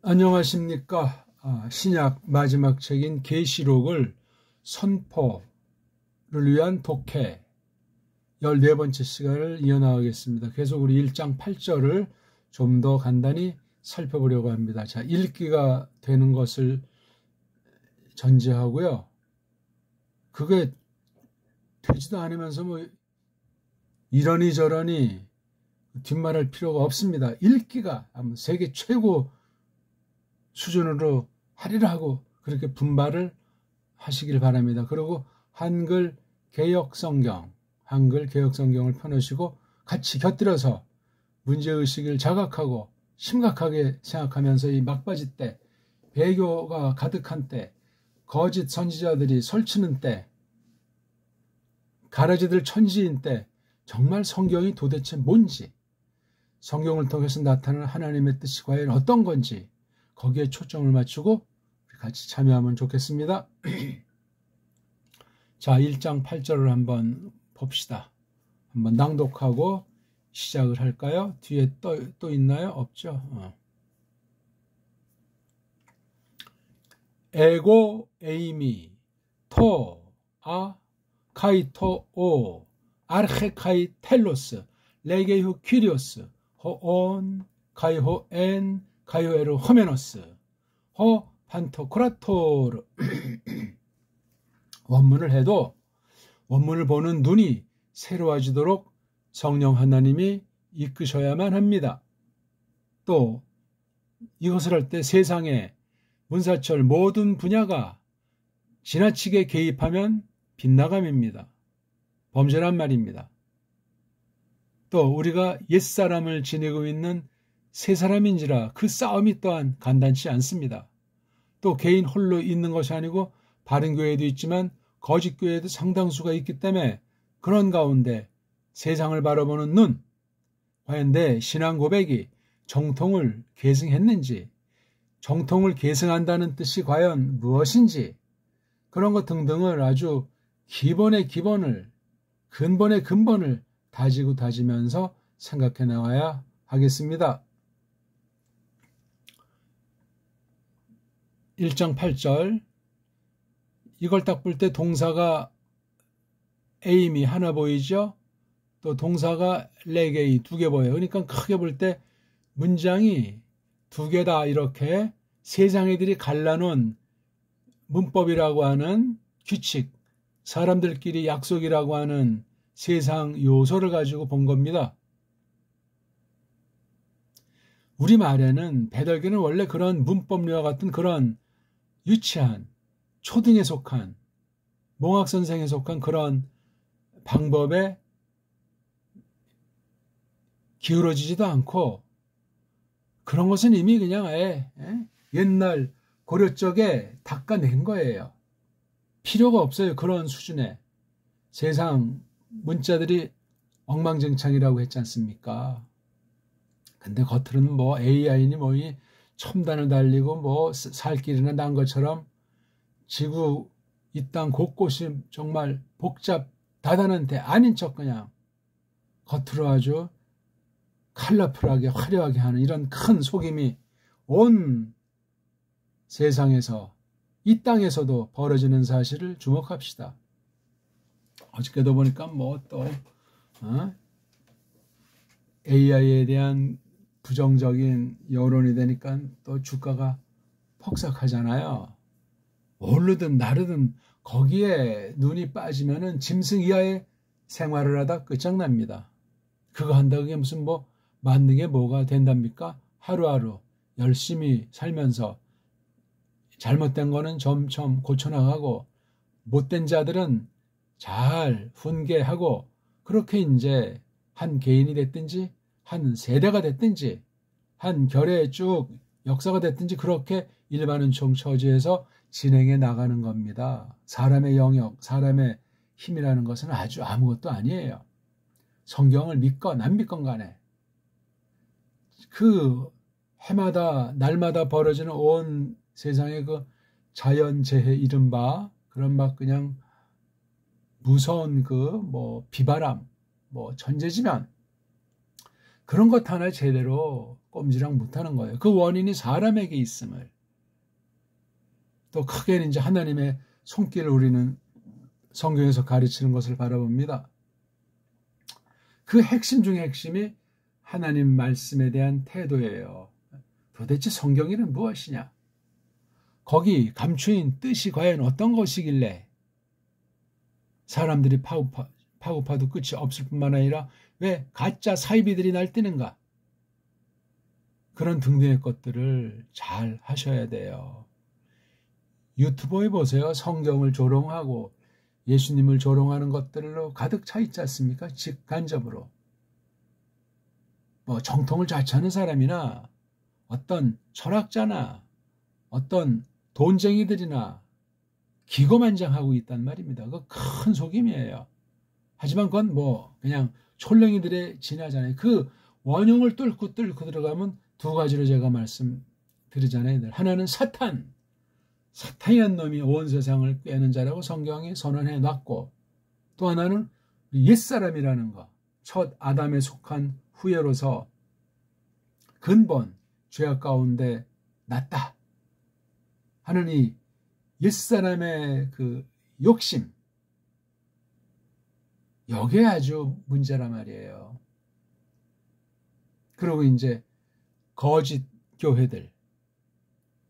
안녕하십니까. 신약 마지막 책인 계시록을 선포를 위한 독해 14번째 시간을 이어나가겠습니다. 계속 우리 1장 8절을 좀 더 간단히 살펴보려고 합니다. 자, 읽기가 되는 것을 전제하고요. 그게 되지도 않으면서 뭐 이러니 저러니 뒷말할 필요가 없습니다. 읽기가 세계 최고 수준으로 하리라 하고 그렇게 분발을 하시길 바랍니다. 그리고 한글 개역 성경을 펴놓으시고 같이 곁들여서 문제의식을 자각하고 심각하게 생각하면서 이 막바지 때, 배교가 가득한 때, 거짓 선지자들이 설치는 때, 가라지들 천지인 때 정말 성경이 도대체 뭔지, 성경을 통해서 나타나는 하나님의 뜻이 과연 어떤 건지 거기에 초점을 맞추고 같이 참여하면 좋겠습니다. 자, 1장 8절을 한번 봅시다. 한번 낭독하고 시작을 할까요? 뒤에 또 있나요? 없죠? 에고 에이미 토아 카이토오 아르헤카이 텔로스 레게후 퀴리오스 호온 카이호엔 가요에르 호메노스 호 판토크라토르 원문을 해도 원문을 보는 눈이 새로워지도록 성령 하나님이 이끄셔야만 합니다. 또 이것을 할 때 세상의 문사철 모든 분야가 지나치게 개입하면 빗나감입니다. 범죄란 말입니다. 또 우리가 옛사람을 지니고 있는 새 사람인지라 그 싸움이 또한 간단치 않습니다. 또 개인 홀로 있는 것이 아니고 바른 교회도 있지만 거짓 교회도 상당수가 있기 때문에 그런 가운데 세상을 바라보는 눈, 과연 내 신앙 고백이 정통을 계승했는지, 정통을 계승한다는 뜻이 과연 무엇인지, 그런 것 등등을 아주 기본의 기본을, 근본의 근본을 다지고 다지면서 생각해 나가야 하겠습니다. 1장 8절, 이걸 딱 볼 때 동사가 에임이 하나 보이죠? 또 동사가 레게이 2개 보여요. 그러니까 크게 볼 때 문장이 2개다, 이렇게 세상애들이 갈라놓은 문법이라고 하는 규칙, 사람들끼리 약속이라고 하는 세상 요소를 가지고 본 겁니다. 우리말에는 배달계는 원래 그런 문법류와 같은 그런 유치한, 초등에 속한, 몽학선생에 속한 그런 방법에 기울어지지도 않고, 그런 것은 이미 그냥 옛날 고려 쪽에 닦아낸 거예요. 필요가 없어요. 그런 수준의 세상 문자들이 엉망진창이라고 했지 않습니까? 근데 겉으로는 뭐 AI니 뭐이 첨단을 달리고 뭐 살 길이나 난 것처럼 지구 이 땅 곳곳이 정말 복잡 다단한데 아닌 척 그냥 겉으로 아주 컬러풀하게 화려하게 하는 이런 큰 속임이 온 세상에서, 이 땅에서도 벌어지는 사실을 주목합시다. 어저께도 보니까 뭐 또 AI에 대한 부정적인 여론이 되니까 또 주가가 폭삭하잖아요. 오르든 나르든 거기에 눈이 빠지면은 짐승 이하의 생활을 하다 끝장납니다. 그거 한다고 그게 무슨 뭐 맞는 게 뭐가 된답니까? 하루하루 열심히 살면서 잘못된 거는 점점 고쳐나가고 못된 자들은 잘 훈계하고 그렇게 이제 한 개인이 됐든지 한 세대가 됐든지 한 결의 쭉 역사가 됐든지 그렇게 일반은총 처지에서 진행해 나가는 겁니다. 사람의 영역, 사람의 힘이라는 것은 아주 아무것도 아니에요. 성경을 믿건 안 믿건 간에 그 해마다 날마다 벌어지는 온 세상의 그 자연재해 이른바 그런 막 그냥 무서운 그 뭐 비바람, 뭐 천재지변, 그런 것 하나 제대로 꼼지락 못하는 거예요. 그 원인이 사람에게 있음을. 또 크게는 이제 하나님의 손길을 우리는 성경에서 가르치는 것을 바라봅니다. 그 핵심 중의 핵심이 하나님 말씀에 대한 태도예요. 도대체 성경에는 무엇이냐? 거기 감추인 뜻이 과연 어떤 것이길래 사람들이 파고파도 끝이 없을 뿐만 아니라 왜 가짜 사이비들이 날뛰는가? 그런 등등의 것들을 잘 하셔야 돼요. 유튜브에 보세요. 성경을 조롱하고 예수님을 조롱하는 것들로 가득 차 있지 않습니까? 직간접으로. 뭐 정통을 자처하는 사람이나 어떤 철학자나 어떤 돈쟁이들이나 기고만장하고 있단 말입니다. 그거 큰 속임이에요. 하지만 그건 뭐 그냥 촐랭이들의 진화잖아요. 그 원흉을 뚫고 들어가면 두 가지로 제가 말씀드리잖아요. 하나는 사탄이란 놈이 온 세상을 꿰는 자라고 성경에 선언해 놨고, 또 하나는 옛사람이라는 거, 첫 아담에 속한 후예로서 근본 죄악 가운데 났다 하는 이 옛사람의 그 욕심, 여기에 아주 문제란 말이에요. 그리고 이제 거짓 교회들,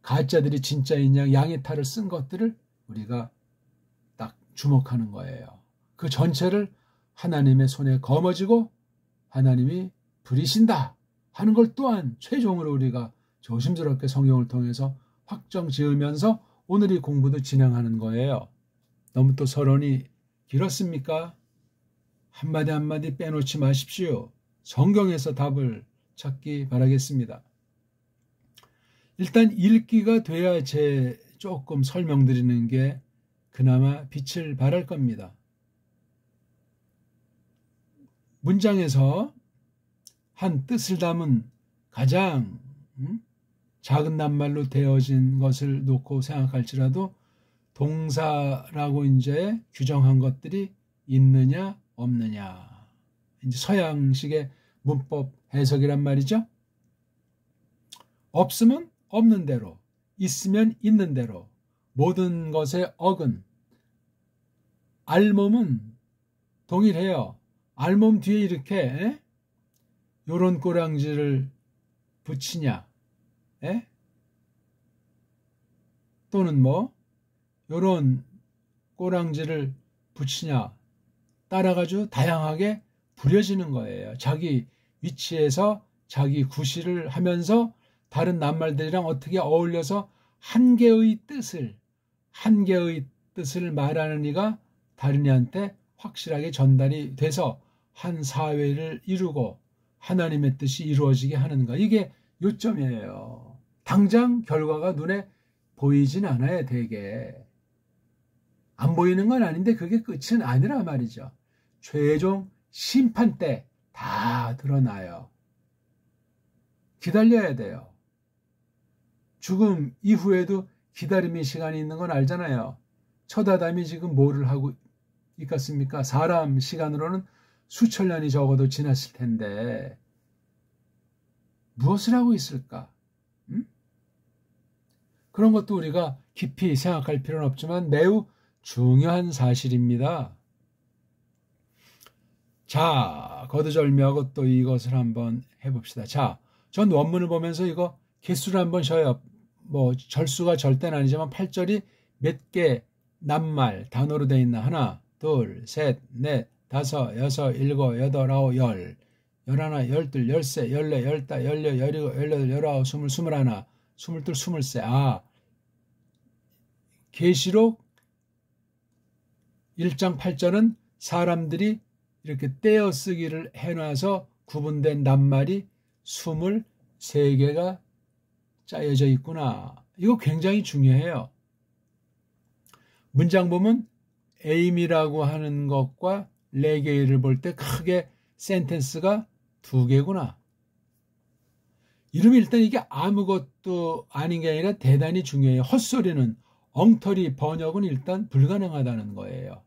가짜들이 진짜인 양의 탈을 쓴 것들을 우리가 딱 주목하는 거예요. 그 전체를 하나님의 손에 거머쥐고 하나님이 부리신다 하는 걸 또한 최종으로 우리가 조심스럽게 성경을 통해서 확정 지으면서 오늘 이 공부도 진행하는 거예요. 너무 또 서론이 길었습니까? 한마디 한마디 빼놓지 마십시오. 성경에서 답을 찾기 바라겠습니다. 일단 읽기가 돼야 제 조금 설명드리는 게 그나마 빛을 발할 겁니다. 문장에서 한 뜻을 담은 가장 작은 낱말로 되어진 것을 놓고 생각할지라도 동사라고 이제 규정한 것들이 있느냐 없느냐, 이제 서양식의 문법 해석이란 말이죠. 없으면 없는 대로, 있으면 있는 대로, 모든 것의 어근, 알몸은 동일해요. 알몸 뒤에 이렇게 요런 꼬랑지를 붙이냐, 또는 뭐 요런 꼬랑지를 붙이냐 따라가지고 다양하게 부려지는 거예요. 자기 위치에서 자기 구실을 하면서 다른 낱말들이랑 어떻게 어울려서 한 개의 뜻을 말하는 이가 다른 이한테 확실하게 전달이 돼서 한 사회를 이루고 하나님의 뜻이 이루어지게 하는가. 이게 요점이에요. 당장 결과가 눈에 보이진 않아요. 되게 안 보이는 건 아닌데 그게 끝은 아니라 말이죠. 최종 심판 때 다 드러나요. 기다려야 돼요. 죽음 이후에도 기다림의 시간이 있는 건 알잖아요. 첫 아담이 지금 뭐를 하고 있겠습니까? 사람 시간으로는 수천 년이 적어도 지났을 텐데 무엇을 하고 있을까? 그런 것도 우리가 깊이 생각할 필요는 없지만 매우 중요한 사실입니다. 자, 거두절미하고 또 이것을 한번 해봅시다. 자, 전 원문을 보면서 이거 개수를 한번 쉬어요. 뭐 절수가 절대는 아니지만 8절이 몇 개 낱말 단어로 되어 있나? 하나, 둘, 셋, 넷, 다섯, 여섯, 일곱, 여덟, 아홉, 열, 열하나, 열둘, 열세, 열네, 열다, 열여, 열일곱, 열여덟, 열아홉, 스물, 스물하나, 스물둘, 스물세. 계시록 1장 8절은 사람들이 이렇게 떼어쓰기를 해놔서 구분된 낱말이 23개가 짜여져 있구나. 이거 굉장히 중요해요. 문장 보면 에임이라고 하는 것과 레게이를 볼 때 크게 센텐스가 2개구나. 이러면 일단 이게 아무것도 아닌 게 아니라 대단히 중요해요. 헛소리는, 엉터리 번역은 일단 불가능하다는 거예요.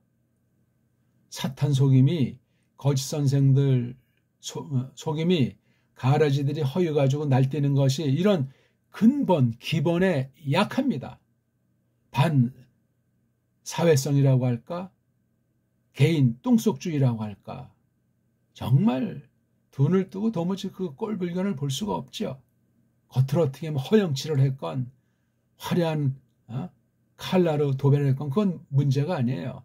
사탄 속임이, 거짓 선생들 속임이 가라지들이 허유 가지고 날뛰는 것이 이런 근본, 기본에 약합니다. 반사회성이라고 할까? 개인 똥속주의라고 할까? 정말 돈을 뜨고 도무지 그 꼴불견을 볼 수가 없죠. 겉으로 어떻게 허영치를 했건 화려한 칼라로 도배를 했건 그건 문제가 아니에요.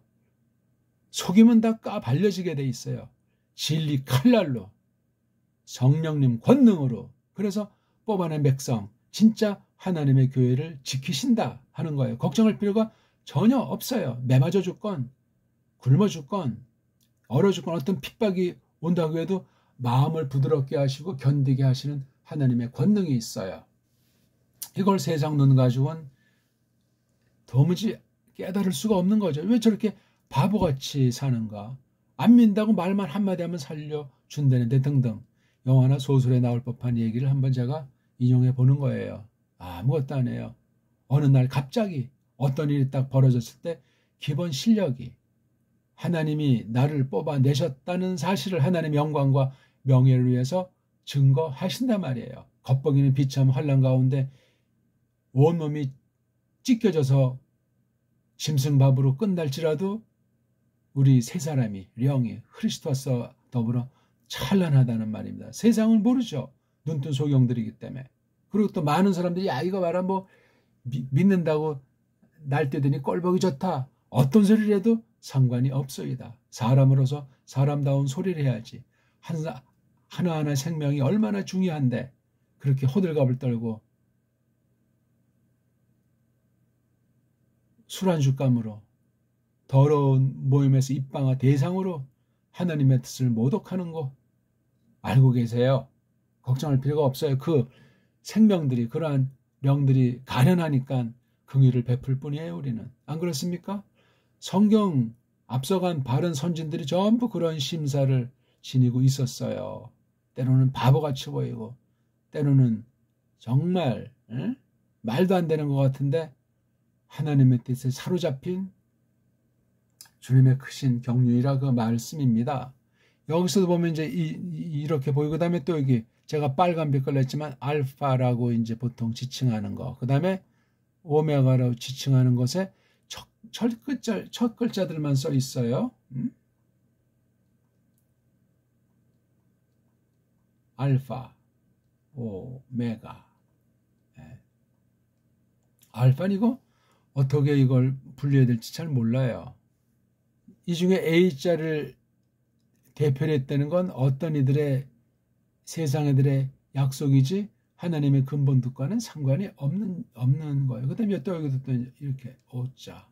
속임은 다 까발려지게 돼 있어요. 진리 칼날로, 성령님 권능으로. 그래서 뽑아낸 백성, 진짜 하나님의 교회를 지키신다 하는 거예요. 걱정할 필요가 전혀 없어요. 매맞아 죽건 굶어 죽건 얼어 죽건 어떤 핍박이 온다고 해도 마음을 부드럽게 하시고 견디게 하시는 하나님의 권능이 있어요. 이걸 세상 눈 가지고는 도무지 깨달을 수가 없는 거죠. 왜 저렇게 바보같이 사는가? 안 민다고 말만 한마디 하면 살려준다는데 등등. 영화나 소설에 나올 법한 얘기를 한번 제가 인용해 보는 거예요. 아무것도 안 해요. 어느 날 갑자기 어떤 일이 딱 벌어졌을 때 기본 실력이 하나님이 나를 뽑아내셨다는 사실을 하나님의 영광과 명예를 위해서 증거하신단 말이에요. 겉보기는 비참 환란 가운데 온몸이 찢겨져서 짐승밥으로 끝날지라도 우리 세 사람이 영이 그리스도와 더불어 찬란하다는 말입니다. 세상을 모르죠. 눈뜬 소경들이기 때문에. 그리고 또 많은 사람들이 이거 봐라 믿는다고 날뛰더니 꼴보기 좋다. 어떤 소리를 해도 상관이 없소이다. 사람으로서 사람다운 소리를 해야지. 하나하나 생명이 얼마나 중요한데 그렇게 호들갑을 떨고 술안주감으로 더러운 모임에서 입방아 대상으로 하나님의 뜻을 모독하는 거 알고 계세요? 걱정할 필요가 없어요. 그 생명들이 그러한 명들이 가련하니까 긍휼을 베풀 뿐이에요. 우리는. 안 그렇습니까? 성경 앞서간 바른 선진들이 전부 그런 심사를 지니고 있었어요. 때로는 바보같이 보이고 때로는 정말 말도 안 되는 것 같은데 하나님의 뜻에 사로잡힌 주님의 크신 경륜이라 그 말씀입니다. 여기서도 보면 이제 이렇게 보이고 그다음에 또 여기 제가 빨간 빛깔 냈지만 알파라고 이제 보통 지칭하는 거. 그다음에 오메가라고 지칭하는 것에 첫 글자들만 써 있어요. 알파, 오메가. 알파는 이거 어떻게 이걸 분류해야 될지 잘 몰라요. 이 중에 A자를 대표를 했다는 건 어떤 이들의 세상 애들의 약속이지 하나님의 근본 뜻과는 상관이 없는 거예요. 그 다음에 또 여기도 또 이렇게 O자.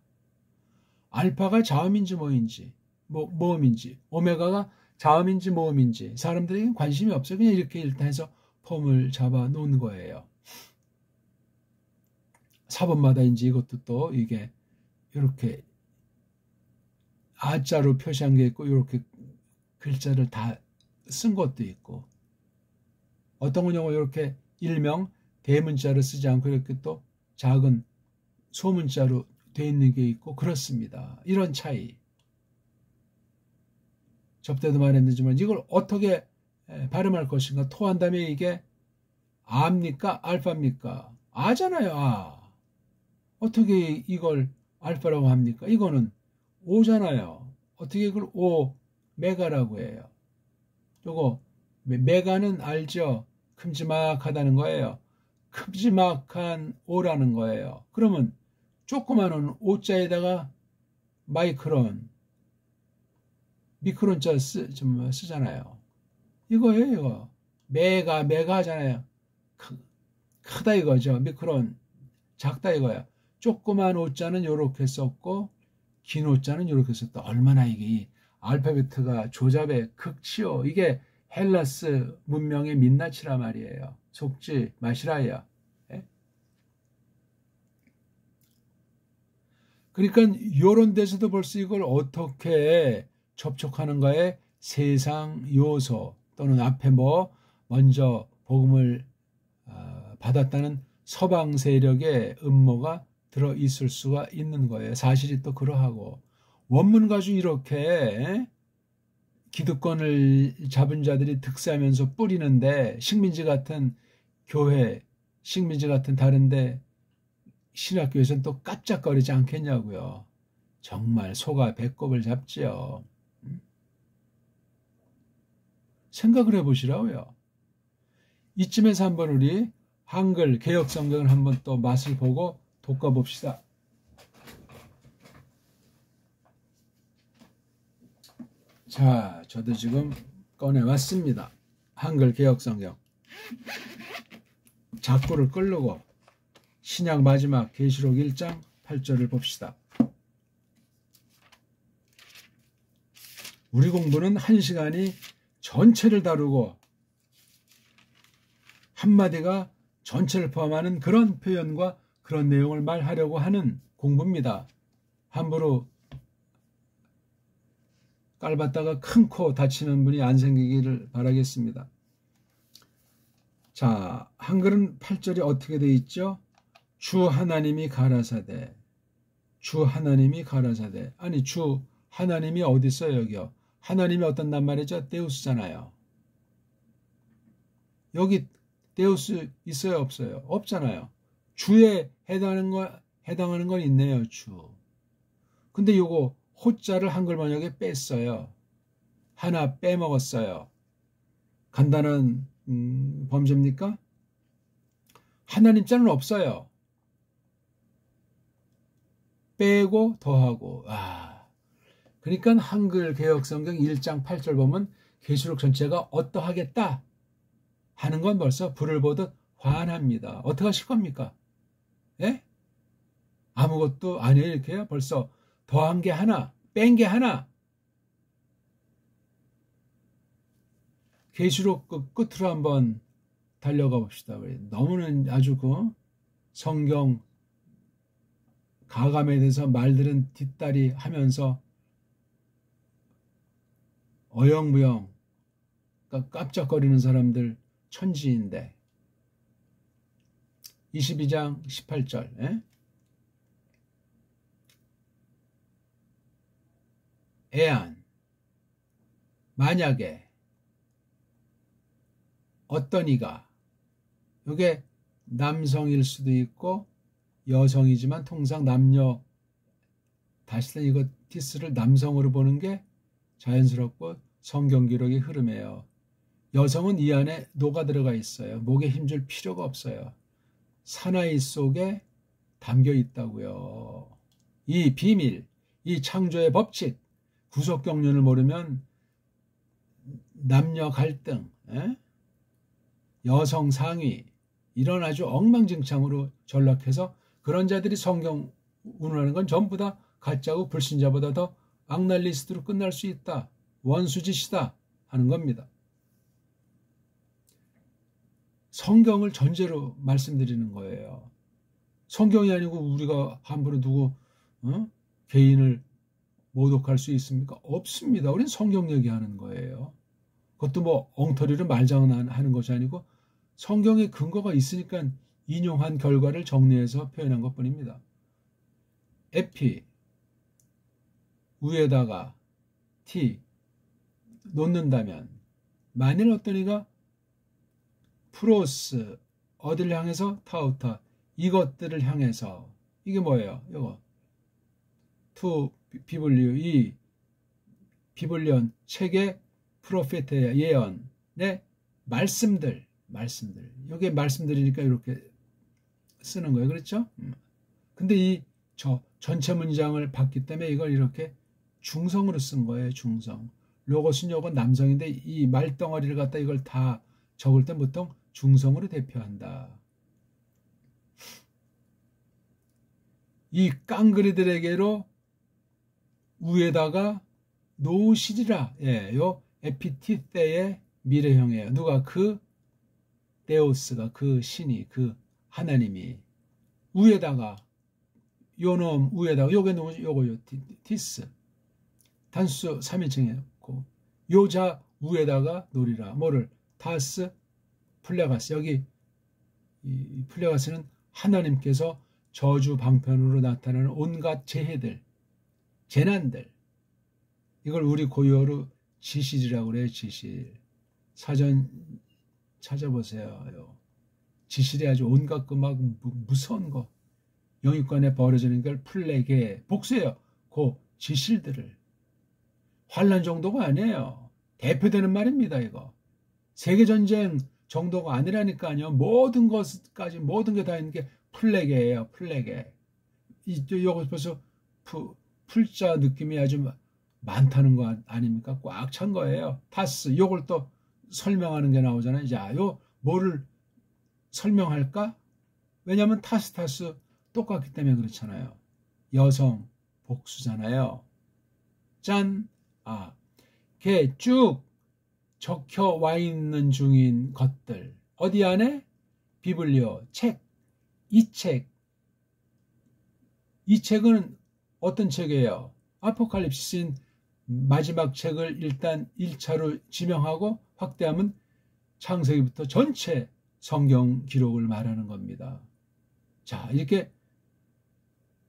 알파가 자음인지 모음인지 오메가가 자음인지 모음인지 사람들에게 관심이 없어요. 그냥 이렇게 일단 해서 폼을 잡아 놓은 거예요. 사본마다 이제 이것도 또 이게 이렇게 아자로 표시한 게 있고 이렇게 글자를 다 쓴 것도 있고 어떤 경우 이렇게 일명 대문자로 쓰지 않고 이렇게 또 작은 소문자로 되어 있는 게 있고 그렇습니다. 이런 차이. 접대도 말했는지만 이걸 어떻게 발음할 것인가 토한 다음에 이게 아입니까? 알파입니까? 아잖아요. 아. 어떻게 이걸 알파라고 합니까? 이거는 오잖아요. 어떻게 이걸 오메가라고 해요? 요거 메가는 알죠? 큼지막하다는 거예요. 큼지막한 오라는 거예요. 그러면 조그마한 오자에다가 마이크론, 미크론자 쓰잖아요. 이거예요. 이거. 메가 하잖아요. 크다 이거죠. 미크론 작다 이거야. 조그만 오자는 이렇게 썼고 긴 오자는 이렇게 썼다. 얼마나 이게 알파베트가 조잡의 극치요. 이게 헬라스 문명의 민낯이라 말이에요. 속지 마시라야. 예? 그러니까 이런 데서도 벌써 이걸 어떻게 접촉하는가에 세상 요소 또는 앞에 먼저 복음을 받았다는 서방 세력의 음모가 들어 있을 수가 있는 거예요. 사실이 또 그러하고 원문 가지고 이렇게 기득권을 잡은 자들이 득세하면서 뿌리는데 식민지 같은 교회, 식민지 같은 다른데 신학교에서는 또 깜짝거리지 않겠냐고요. 정말 소가 배꼽을 잡지요. 생각을 해보시라고요. 이쯤에서 한번 우리 한글 개역 성경을 한번 또 맛을 보고 돋궈봅시다. 자, 저도 지금 꺼내왔습니다. 한글 개역 성경. 작구를 끌고 신약 마지막 계시록 1장 8절을 봅시다. 우리 공부는 1시간이 전체를 다루고 한마디가 전체를 포함하는 그런 표현과 그런 내용을 말하려고 하는 공부입니다. 함부로 깔봤다가 큰 코 다치는 분이 안 생기기를 바라겠습니다. 자, 한글은 8절이 어떻게 되어 있죠? 주 하나님이 가라사대. 주 하나님이 가라사대. 아니, 주 하나님이 어디 있어요, 여기요? 하나님이 어떤 낱말이죠? 데우스잖아요. 여기 데우스 있어요, 없어요? 없잖아요. 주에 해당하는 건 있네요, 주. 근데 요거 호자를 한글 번역에 뺐어요. 하나 빼먹었어요. 간단한 범죄입니까? 하나님 자는 없어요. 빼고 더하고. 그러니까 한글 개역 성경 1장 8절 보면 계시록 전체가 어떠하겠다 하는 건 벌써 불을 보듯 환합니다. 어떻게 하실 겁니까? 예? 아무것도 아니에요, 이렇게요? 벌써 더한 게 하나, 뺀 게 하나. 계시록 끝으로 한번 달려가 봅시다. 너무는 아주 그 성경 가감에 대해서 말들은 뒷다리 하면서 어영부영 깜짝거리는 사람들 천지인데 22장 18절 에? 애안 만약에 어떤 이가 이게 남성일 수도 있고 여성이지만 통상 남녀 다시 이거 티스를 남성으로 보는 게 자연스럽고 성경 기록의 흐름이에요. 여성은 이 안에 녹아 들어가 있어요. 목에 힘줄 필요가 없어요. 사나이 속에 담겨 있다고요. 이 비밀, 이 창조의 법칙, 구속 경륜을 모르면 남녀 갈등, 여성 상위 이런 아주 엉망진창으로 전락해서 그런 자들이 성경 운운하는 건 전부 다 가짜고 불신자보다 더 악랄 리스트로 끝날 수 있다. 원수짓이다 하는 겁니다. 성경을 전제로 말씀드리는 거예요. 성경이 아니고 우리가 함부로 누구 개인을 모독할 수 있습니까? 없습니다. 우리는 성경 얘기하는 거예요. 그것도 뭐 엉터리로 말장난하는 것이 아니고 성경에 근거가 있으니까 인용한 결과를 정리해서 표현한 것뿐입니다. 에피 위에다가 T 놓는다면 만일 어떤 이가 프로스 어디를 향해서 타우타 이것들을 향해서 이게 뭐예요? 이거 투 비블리오 이 비블리온 책의 프로페테야 예언의 말씀들 이게 말씀들이니까 이렇게 쓰는 거예요. 그렇죠? 근데 이 전체 문장을 봤기 때문에 이걸 이렇게 중성으로 쓴 거예요. 중성. 로고스는 요건 남성인데 이 말덩어리를 갖다 이걸 다 적을 때 보통 중성으로 대표한다. 이 깡그리들에게로 위에다가 놓으시리라. 예, 요 에피티테의 미래형이에요. 누가 그 데오스가 그 신이 그 하나님이 위에다가 요놈 위에다가 요게 요거 티스 단수 3인칭이고 요자 위에다가 놓으리라. 뭐를 타스 플레가스 여기 이 플레가스는 하나님께서 저주 방편으로 나타나는 온갖 재해들 재난들 이걸 우리 고유어로 지실이라고 그래요. 지실. 사전 찾아보세요. 지실이 아주 온갖 그 막 무서운 거 영유권에 벌어지는 걸 풀내게 복수해요. 그 지실들을. 환란 정도가 아니에요. 대표되는 말입니다. 이거. 세계전쟁 정도가 아니라니까요. 모든 것까지 모든 게 다 있는 게 풀내게예요. 풀내게. 이거 벌써 풀자 느낌이 아주 많다는 거 아닙니까? 꽉 찬 거예요. 타스. 요걸 또 설명하는 게 나오잖아요. 자, 뭐를 설명할까? 왜냐하면 타스 똑같기 때문에 그렇잖아요. 여성 복수잖아요. 짠. 걔 쭉 적혀 와 있는 중인 것들. 어디 안에? 비블리오 책. 이 책은 어떤 책이에요? 아포칼립시스인 마지막 책을 일단 1차로 지명하고 확대하면 창세기부터 전체 성경 기록을 말하는 겁니다. 자, 이렇게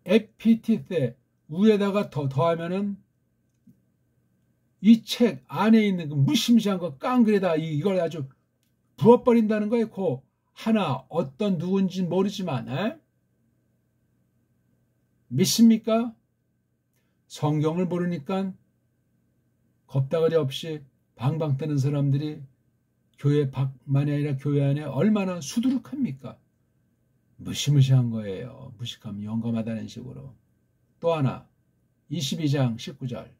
에피티테 위에다가 더하면은 이 책 안에 있는 그 무심시한 거 깡그레다 이걸 아주 부어버린다는 거예요. 그 하나 어떤 누군지 모르지만 믿습니까? 성경을 모르니까 겁다가리 없이 방방 뜨는 사람들이 교회 밖만이 아니라 교회 안에 얼마나 수두룩합니까? 무시무시한 거예요. 무식하면 영감하다는 식으로. 또 하나 22장 19절.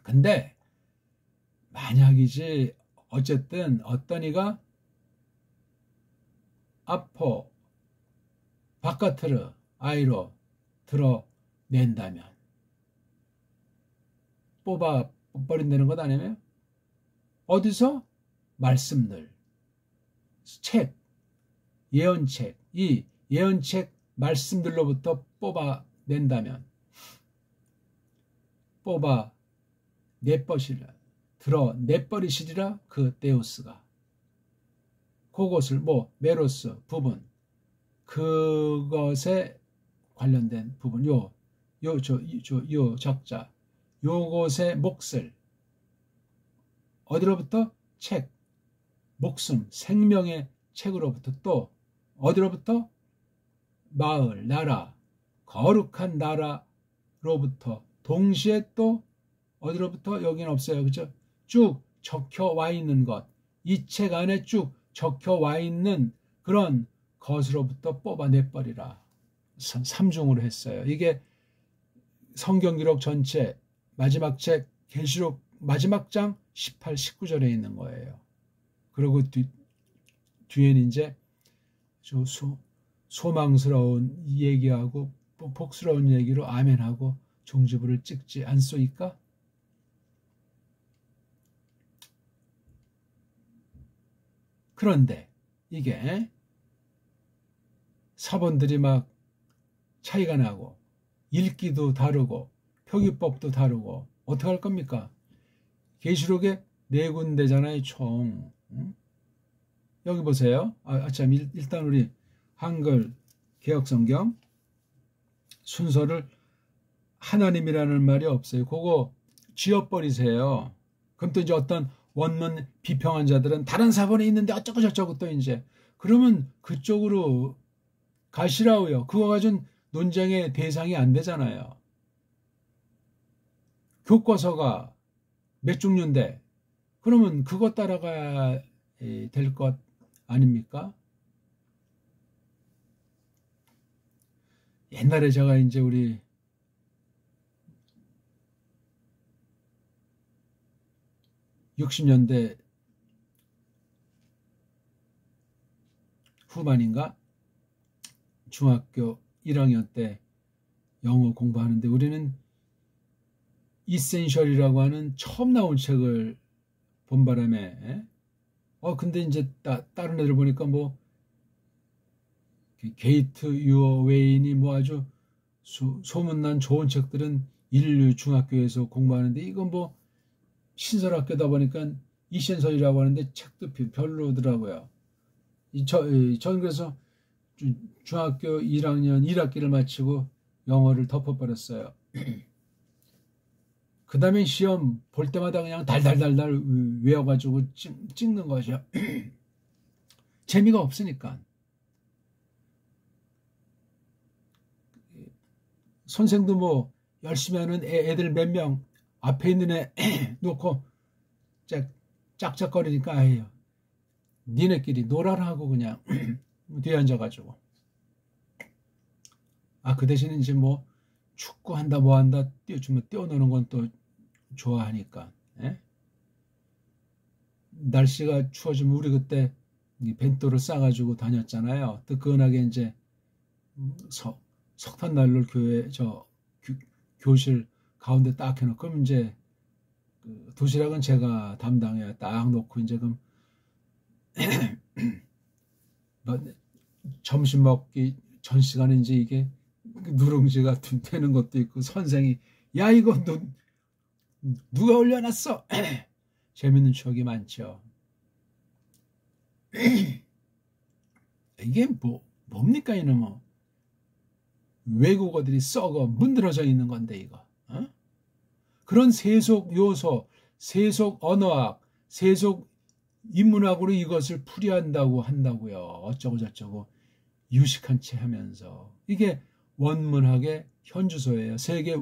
근데 만약이지 어쨌든 어떤 이가 아포 바깥으로 아이로 드러낸다면 뽑아버린다는 것 아니에요? 어디서? 말씀들, 책, 예언책, 이 예언책 말씀들로부터 뽑아낸다면 내버리시리라 그 데우스가 그것을 메로스 부분 그것에 관련된 부분 요 적자 요것의 몫을 어디로부터? 책, 목숨, 생명의 책으로부터 또 어디로부터? 마을, 나라, 거룩한 나라로부터 동시에 또 어디로부터? 여기는 없어요. 그죠? 쭉 적혀 와 있는 것. 이 책 안에 쭉 적혀 와 있는 그런 것으로부터 뽑아내버리라. 3중으로 했어요. 이게 성경 기록 전체 마지막 책 계시록 마지막 장 18, 19절에 있는 거예요. 그리고 뒤에는 이제 소망스러운 얘기하고 복스러운 얘기로 아멘하고 종지부를 찍지 않소이까? 그런데 이게 사본들이 막 차이가 나고 읽기도 다르고 표기법도 다르고 어떻게 할 겁니까? 계시록에 4군데잖아요, 총. 여기 보세요. 참, 일단 우리 한글 개역성경 순서를 하나님이라는 말이 없어요. 그거 지워버리세요. 그럼 또 이제 어떤 원문 비평한 자들은 다른 사본에 있는데 어쩌고 저쩌고 또 이제 그러면 그쪽으로 가시라고요. 그거 가지고는 논쟁의 대상이 안 되잖아요. 교과서가 몇 종류인데 그러면 그것 따라가야 될 것 아닙니까? 옛날에 제가 이제 우리 (60년대) 후반인가 중학교 1학년 때 영어 공부하는데 우리는 이센셜이라고 하는 처음 나온 책을 본 바람에 근데 이제 다른 애들 보니까 게이트 유어 웨인이 아주 소문난 좋은 책들은 인류 중학교에서 공부하는데 이건 신설학교다 보니까 이센셜이라고 하는데 책도 별로더라고요. 전 그래서 중학교 1학년 1학기를 마치고 영어를 덮어버렸어요. 그 다음에 시험 볼 때마다 그냥 달달달달 외워가지고 찍는 거죠. 재미가 없으니까. 선생도 뭐 열심히 하는 애들 몇 명 앞에 있는 애 놓고 짝짝거리니까 아유, 니네끼리 놀아라 하고 그냥 뒤에 앉아가지고. 그 대신에 이제 뭐 축구한다 뭐한다 뛰어노는 건 또 좋아하니까. 예? 날씨가 추워지면 우리 그때 벤또를 싸가지고 다녔잖아요. 뜨끈하게 이제 석탄난로 교회 교실 가운데 딱 해놓고 그럼 이제 도시락은 제가 담당해요. 딱 놓고 이제 그럼 점심 먹기 전 시간에 이제 이게 누룽지가 되는 것도 있고 선생이 야 이거 누가 올려놨어? 재밌는 추억이 많죠. 이게 뭡니까 이놈은? 외국어들이 썩어 문드러져 있는 건데 이거. 그런 세속 요소, 세속 언어학, 세속 인문학으로 이것을 한다고요. 어쩌고 저쩌고 유식한 채 하면서. 이게 원문학의 현주소예요. 세계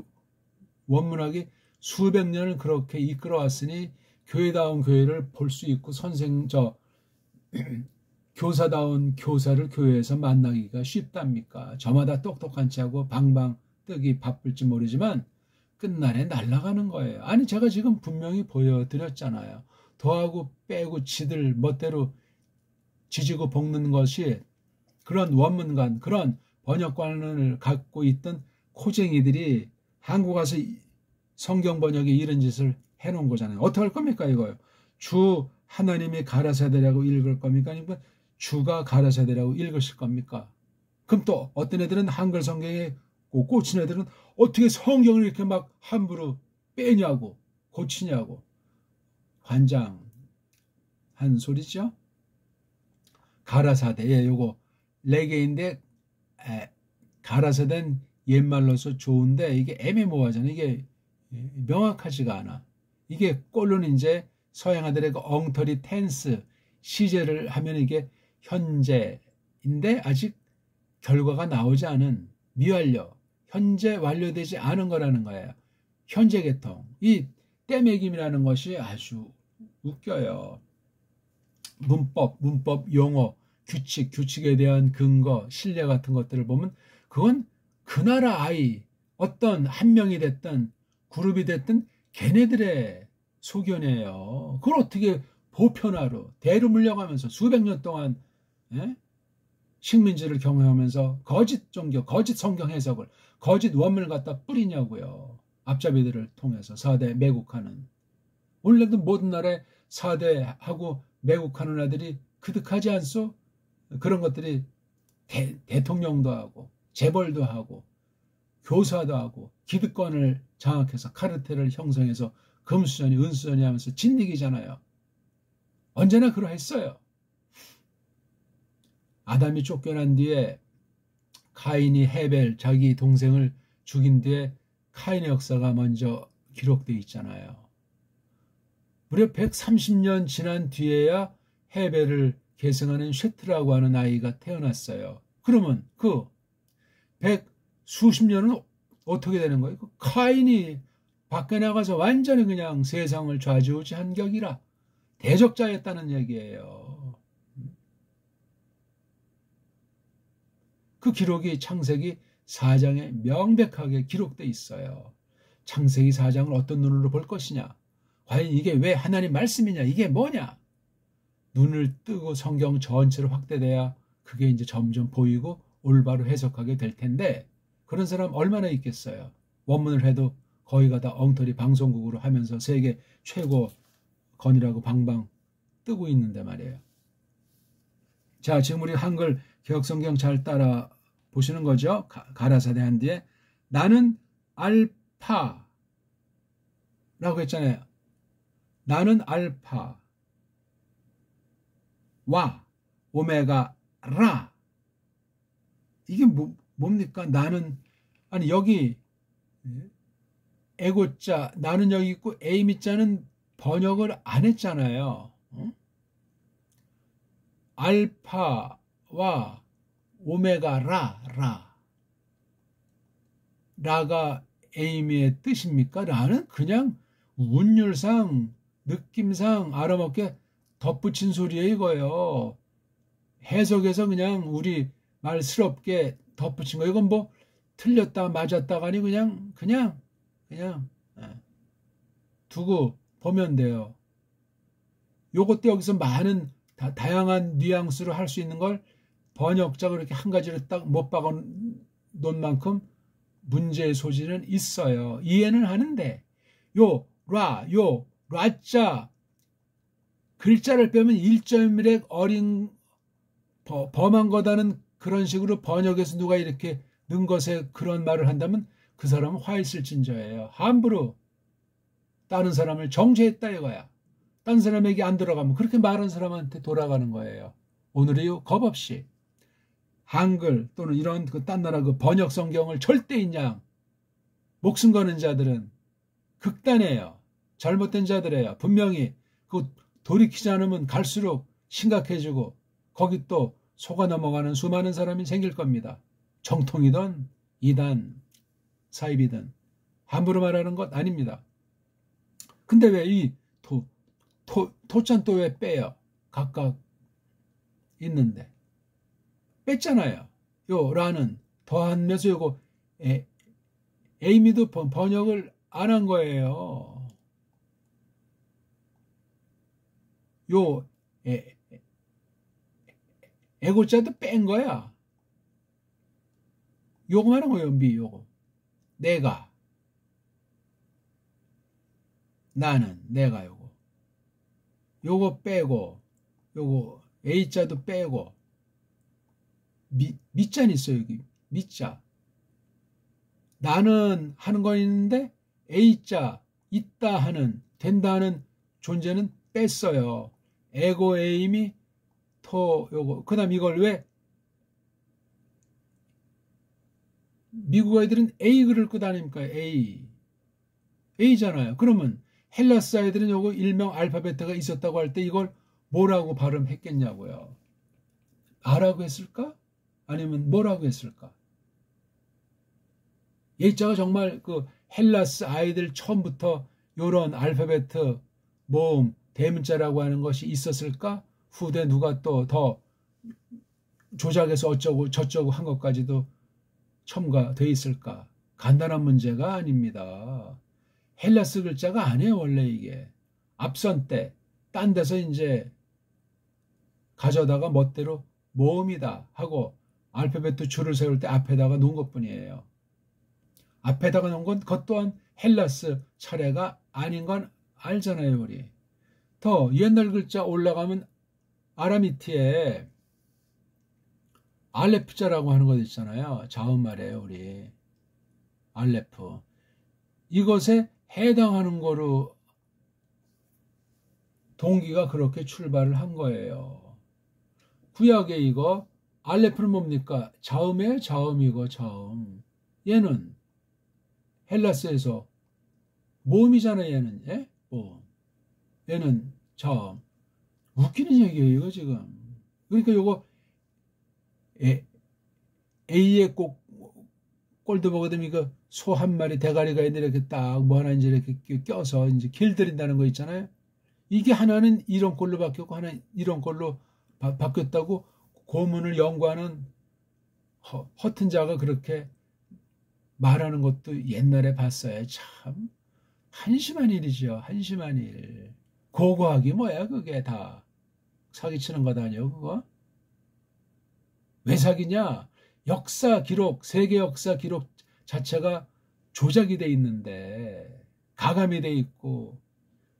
원문학이 수백 년을 그렇게 이끌어왔으니 교회다운 교회를 볼 수 있고 교사다운 교사를 교회에서 만나기가 쉽답니까? 저마다 똑똑한 채 하고 방방 뜨기 바쁠지 모르지만 끝날에 날아가는 거예요. 아니 제가 지금 분명히 보여드렸잖아요. 더하고 빼고 지들 멋대로 지지고 볶는 것이 그런 원문관, 그런 번역관을 갖고 있던 코쟁이들이 한국 와서 성경 번역에 이런 짓을 해놓은 거잖아요. 어떻게 할 겁니까 이거요? 주 하나님이 가라사대라고 읽을 겁니까? 아니면 주가 가라사대라고 읽으실 겁니까? 그럼 또 어떤 애들은 한글 성경에 꽂힌 애들은 어떻게 성경을 이렇게 막 함부로 빼냐고 고치냐고 환장한 소리죠. 가라사대 요거 레게인데 가라사대는 옛말로서 좋은데 이게 애매모호하잖아요. 이게 명확하지가 않아. 이게 꼴로는 이제 서양아들의 그 엉터리 텐스 시제를 하면 이게 현재인데 아직 결과가 나오지 않은 미완료, 현재 완료되지 않은 거라는 거예요. 현재 계통. 이 떼매김이라는 것이 아주 웃겨요. 문법, 용어, 규칙에 대한 근거, 신뢰 같은 것들을 보면 그건 그 나라 아이, 어떤 한 명이 됐든 그룹이 됐든 걔네들의 소견이에요. 그걸 어떻게 보편화로 대로 물려가면서 수백 년 동안 식민지를 경험하면서 거짓 종교, 거짓 성경 해석을, 거짓 원문을 갖다 뿌리냐고요. 앞잡이들을 통해서 4대 매국하는. 원래도 모든 나라에 4대하고 매국하는 아들이 그득하지 않소? 그런 것들이 대통령도 하고 재벌도 하고 교사도 하고 기득권을 장악해서 카르텔을 형성해서 금수저니 은수저니 하면서 진리기잖아요. 언제나 그러했어요. 아담이 쫓겨난 뒤에 카인이 헤벨 자기 동생을 죽인 뒤에 카인의 역사가 먼저 기록되어 있잖아요. 무려 130년 지난 뒤에야 헤벨을 계승하는 쉐트라고 하는 아이가 태어났어요. 그러면 그 수십 년은 어떻게 되는 거예요? 그 카인이 밖에 나가서 완전히 그냥 세상을 좌지우지한 격이라 대적자였다는 얘기예요. 그 기록이 창세기 4장에 명백하게 기록되어 있어요. 창세기 4장을 어떤 눈으로 볼 것이냐? 과연 이게 왜 하나님 말씀이냐? 이게 뭐냐? 눈을 뜨고 성경 전체로 확대돼야 그게 이제 점점 보이고 올바로 해석하게 될 텐데 그런 사람 얼마나 있겠어요? 원문을 해도 거기가 다 엉터리 방송국으로 하면서 세계 최고 건이라고 방방 뜨고 있는데 말이에요. 자, 지금 우리 한글 개혁성경 잘 따라 보시는 거죠? 가라사대 한 뒤에 나는 알파라고 했잖아요. 나는 알파 와 오메가라. 이게 뭡니까? 나는 아니 여기 에고자 나는 여기 있고 에이미자는 번역을 안 했잖아요. 알파와 오메가 라가 에이미의 뜻입니까? 라는 그냥 운율상 느낌상 알아먹게 덧붙인 소리예요 이거예요. 해석해서 그냥 우리 말스럽게 덧붙인 거. 이건 뭐 틀렸다 맞았다가 아니 그냥 두고 보면 돼요. 요것도 여기서 많은 다양한 뉘앙스로 할 수 있는 걸 번역자가 이렇게 한 가지를 딱 못 박아 놓은 만큼 문제의 소지는 있어요. 이해는 하는데 요 라자 글자를 빼면 1.1의 어린 범한 거다는 그런 식으로 번역해서 누가 이렇게 는 것에 그런 말을 한다면 그 사람은 화 있을진저예요. 함부로 다른 사람을 정죄했다 이거야. 다른 사람에게 안 들어가면 그렇게 말한 사람한테 돌아가는 거예요. 오늘이요 겁 없이 한글 또는 이런 딴 나라 그 번역 성경을 절대인양 목숨 거는 자들은 극단이에요. 잘못된 자들이에요. 분명히 그 돌이키지 않으면 갈수록 심각해지고 거기 또 속아 넘어가는 수많은 사람이 생길 겁니다. 정통이든 이단 사입이든 함부로 말하는 것 아닙니다. 근데 왜 이 토자는 또 왜 빼요? 각각 있는데 뺐잖아요. 요 라는 더하면서 요거 에이미도 번역을 안 한 거예요. 요 에고자도 뺀 거야. 요거만 한 거예요. 요거 내가 나는 내가 요거 빼고 요거 A자도 빼고 미자는 있어요. 여기 미자 나는 하는 건 있는데 A자 있다 하는 된다 하는 존재는 뺐어요. 에고 에임이 요거 그다음 이걸 왜 미국 아이들은 A 글을 끄 다닙니까? A잖아요. 그러면 헬라스 아이들은 요거 일명 알파벳가 있었다고 할 때 이걸 뭐라고 발음했겠냐고요. 아라고 했을까? 아니면 뭐라고 했을까? A자가 정말 그 헬라스 아이들 처음부터 요런 알파벳 모음 대문자라고 하는 것이 있었을까? 후대 누가 또 더 조작해서 어쩌고 저쩌고 한 것까지도 첨가돼 있을까? 간단한 문제가 아닙니다. 헬라스 글자가 아니에요. 원래 이게 앞선 때 딴 데서 이제 가져다가 멋대로 모음이다 하고 알파벳 줄을 세울 때 앞에다가 놓은 것뿐이에요. 앞에다가 놓은 건 그것 또한 헬라스 차례가 아닌 건 알잖아요. 우리 더 옛날 글자 올라가면 아라미티에 알레프자라고 하는 것 있잖아요. 자음말이에요. 우리 알레프 이것에 해당하는 거로 동기가 그렇게 출발을 한 거예요. 구약에 이거 알레프는 뭡니까? 자음이에요. 자음이고 자음. 얘는 헬라스에서 모음이잖아요. 얘는 예? 모음. 얘는 자음. 웃기는 얘기예요. 이거 지금. 그러니까 이거 A의 꼴도 보거든 이거 소 한 마리 대가리가 있는데 이렇게 딱 뭐 하나 이제 이렇게 껴서 이제 길들인다는 거 있잖아요. 이게 하나는 이런 꼴로 바뀌었고 하나는 이런 꼴로 바뀌었다고 고문을 연구하는 허튼 자가 그렇게 말하는 것도 옛날에 봤어요. 참 한심한 일이죠. 한심한 일. 고고하기 뭐야 그게 다 사기치는 거다 아니요 그거? 왜 사기냐? 역사 기록 세계 역사 기록 자체가 조작이 돼 있는데 가감이 돼 있고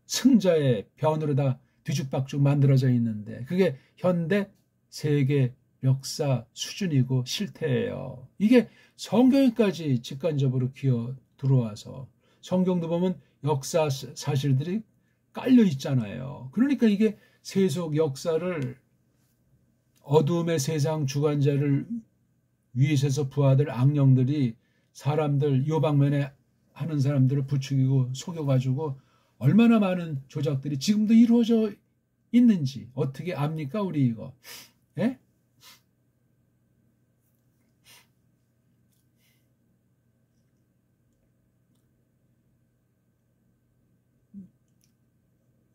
승자의 변으로 다 뒤죽박죽 만들어져 있는데 그게 현대 세계 역사 수준이고 실태예요. 이게 성경에까지 직간접으로 기어 들어와서 성경도 보면 역사 사실들이 깔려 있잖아요. 그러니까 이게 세속 역사를 어두움의 세상 주관자를 위에서 부하들 악령들이 사람들 요 방면에 하는 사람들을 부추기고 속여가지고 얼마나 많은 조작들이 지금도 이루어져 있는지 어떻게 압니까 우리 이거? 예?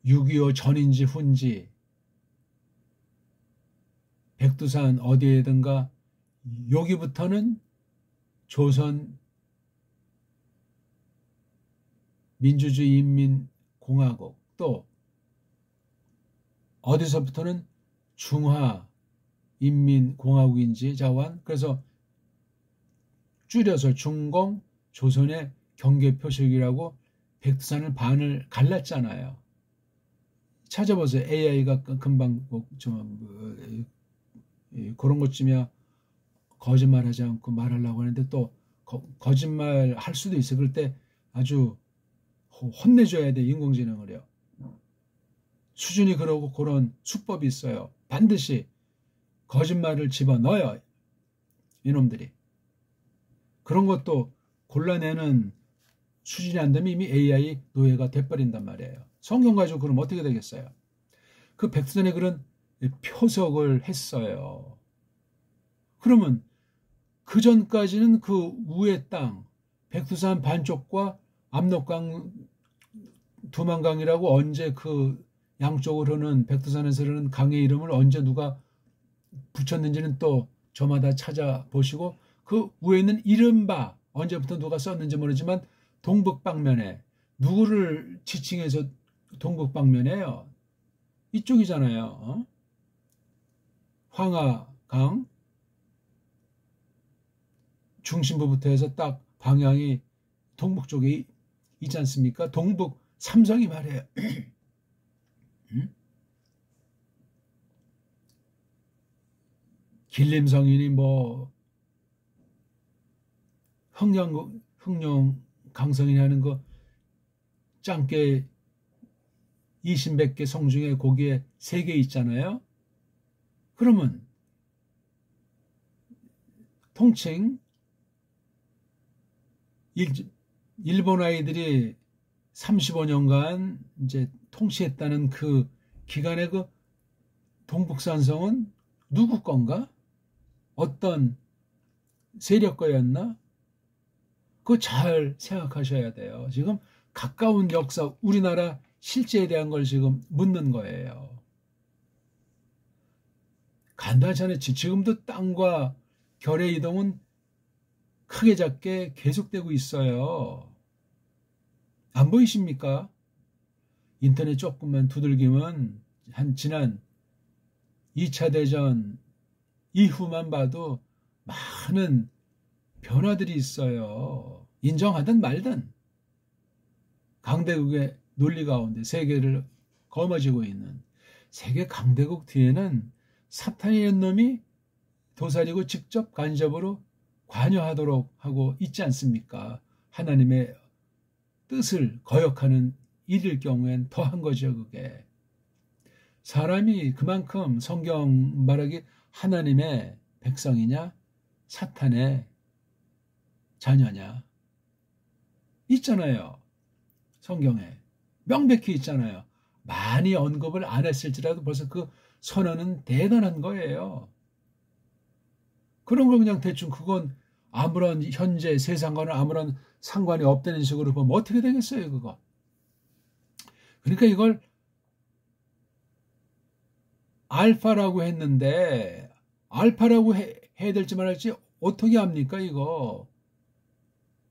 (6.25) 전인지 후인지 백두산 어디에든가 여기부터는 조선 민주주의 인민공화국 또 어디서부터는 중화 인민공화국인지 자원 그래서 줄여서 중공 조선의 경계표식이라고 백두산을 반을 갈랐잖아요. 찾아보세요. AI가 금방 그런 것쯤이야 거짓말하지 않고 말하려고 하는데 또 거짓말 할 수도 있어. 그럴 때 아주 혼내줘야 돼. 인공지능을요. 수준이 그러고 그런 수법이 있어요. 반드시 거짓말을 집어넣어요. 이놈들이. 그런 것도 골라내는 수준이 안 되면 이미 AI 노예가 돼버린단 말이에요. 성경 가지고 그럼 어떻게 되겠어요? 그 백두산에 그런 표석을 했어요. 그러면 그 전까지는 그 우의 땅, 백두산 반쪽과 압록강, 두만강이라고 언제 그 양쪽으로 흐르는 백두산에서 흐르는 강의 이름을 언제 누가 붙였는지는 또 저마다 찾아보시고 그 위에 있는 이른바 언제부터 누가 썼는지 모르지만 동북방면에 누구를 지칭해서 동북방면에요. 이쪽이잖아요. 어? 황하강 중심부부터 해서 딱 방향이 동북 쪽에 있지 않습니까? 동북 삼성이 말해요. 길림성이니 뭐 흥룡 강성이니 하는 거 짱깨 20개 성 중에 거기에 3개 있잖아요. 그러면 통칭 일본 아이들이 35년간 이제 통치했다는 그 기간의 그 동북산성은 누구 건가? 어떤 세력 거였나? 그거 잘 생각하셔야 돼요. 지금 가까운 역사, 우리나라 실제에 대한 걸 지금 묻는 거예요. 간단하잖아요. 지금도 땅과 결의 이동은 크게 작게 계속되고 있어요. 안 보이십니까? 인터넷 조금만 두들기면 지난 2차 대전 이후만 봐도 많은 변화들이 있어요. 인정하든 말든 강대국의 논리 가운데 세계를 거머쥐고 있는 세계 강대국 뒤에는 사탄이라는 놈이 도사리고 직접 간접으로 관여하도록 하고 있지 않습니까? 하나님의 뜻을 거역하는 일일 경우엔 더한 거죠. 그게 사람이 그만큼 성경 말하기 하나님의 백성이냐 사탄의 자녀냐 있잖아요. 성경에 명백히 있잖아요. 많이 언급을 안 했을지라도 벌써 그 선언은 대단한 거예요. 그런 걸 그냥 대충 그건 아무런 현재 세상과는 아무런 상관이 없다는 식으로 보면 어떻게 되겠어요, 그거. 그러니까 이걸 알파라고 했는데 알파라고 해야 될지 말할지 어떻게 합니까, 이거.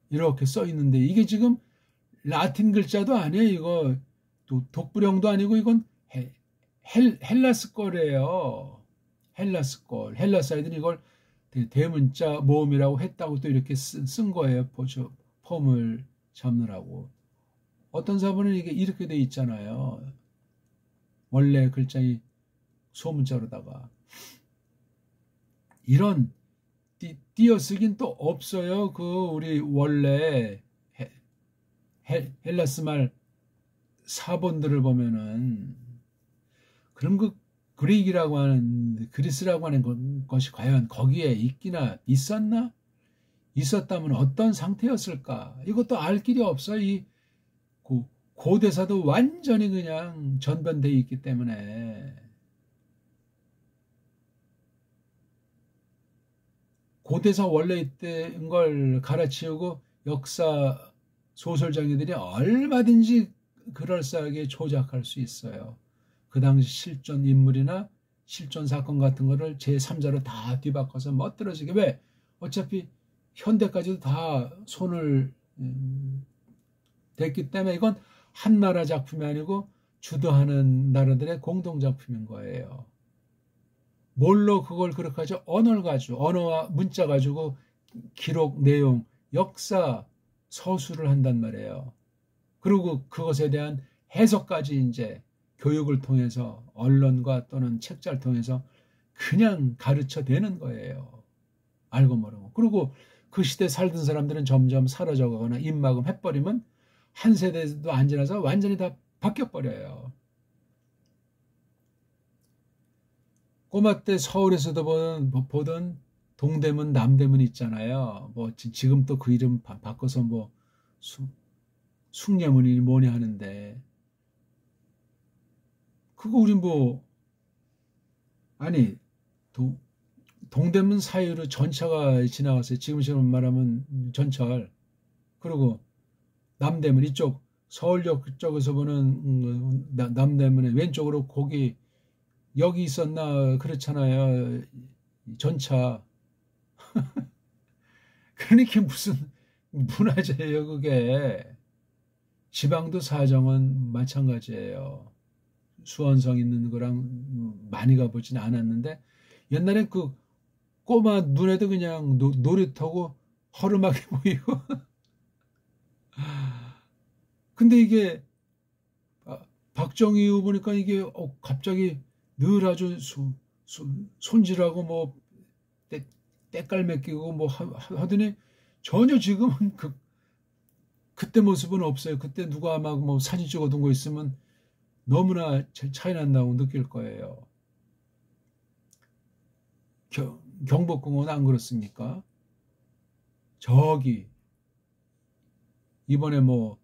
이렇게 써 있는데 이게 지금 라틴 글자도 아니에요. 이거 독불형도 아니고 이건 헬라스 거래요. 헬라스 거. 헬라스 아이들이 이걸 대문자 모음이라고 했다고 또 이렇게 쓴 거예요. 폼을 잡느라고. 어떤 사본은 이게 이렇게 돼 있잖아요. 원래 글자이 소문자로다가. 이런 띄어쓰긴 또 없어요. 그 우리 원래 헬라스 말 사본들을 보면은 그럼 그 그리스라고 하는 것이 과연 거기에 있기나 있었나? 있었다면 어떤 상태였을까? 이것도 알 길이 없어. 이 고대사도 완전히 그냥 전변되어 있기 때문에 고대사 원래 있던 걸 갈아치우고 역사 소설장애들이 얼마든지 그럴싸하게 조작할 수 있어요. 그 당시 실존 인물이나 실존 사건 같은 거를 제3자로 다 뒤바꿔서 멋들어지게. 왜? 어차피 현대까지도 다 손을 댔기 때문에 이건 한 나라 작품이 아니고 주도하는 나라들의 공동작품인 거예요. 뭘로 그걸 그렇게 하죠? 언어를 가지고, 언어와 문자 가지고 기록, 내용, 역사, 서술을 한단 말이에요. 그리고 그것에 대한 해석까지 이제 교육을 통해서 언론과 또는 책자를 통해서 그냥 가르쳐 대는 거예요. 알고 모르고. 그리고 그 시대에 살던 사람들은 점점 사라져가거나 입막음 해버리면 한 세대도 안 지나서 완전히 다 바뀌어버려요. 꼬마 때 서울에서도 보던 동대문, 남대문 있잖아요. 뭐 지금 또 그 이름 바꿔서 뭐 숭례문이 뭐니 하는데 그거 우리 뭐 아니 동대문 사이로 전차가 지나갔어요. 지금처럼 말하면 전철. 그리고 남대문 이쪽 서울역 쪽에서 보는 남대문의 왼쪽으로 거기 여기 있었나 그렇잖아요. 전차. 그러니까 무슨 문화재예요 그게. 지방도 사정은 마찬가지예요. 수원성 있는 거랑 많이 가보진 않았는데 옛날엔 그 꼬마 눈에도 그냥 놀이터고 허름하게 보이고 근데 이게 박정희 후 보니까 이게 갑자기 늘 아주 손질하고 뭐 때깔 맡기고 뭐 하더니 전혀 지금은 그때 모습은 없어요. 그때 누가 막 뭐 사진 찍어둔 거 있으면 너무나 차이 난다고 느낄 거예요. 경복궁은 안 그렇습니까? 저기 이번에 뭐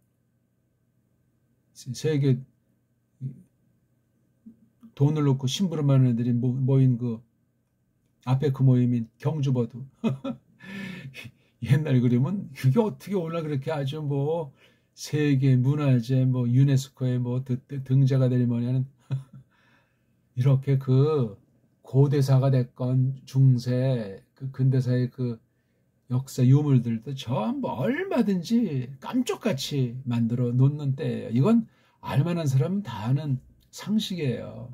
세계 돈을 놓고 심부름하는 애들이 모인 그 앞에 그 모임인 경주버드. 옛날 그림은 그게 어떻게 오늘 그렇게 아주 뭐 세계 문화재 뭐 유네스코에 뭐 등재가 되니 뭐냐는 이렇게 그 고대사가 됐건 중세 그 근대사의 그 역사 유물들도 전부 얼마든지 깜짝같이 만들어 놓는 때예요. 이건 알만한 사람은 다 아는 상식이에요.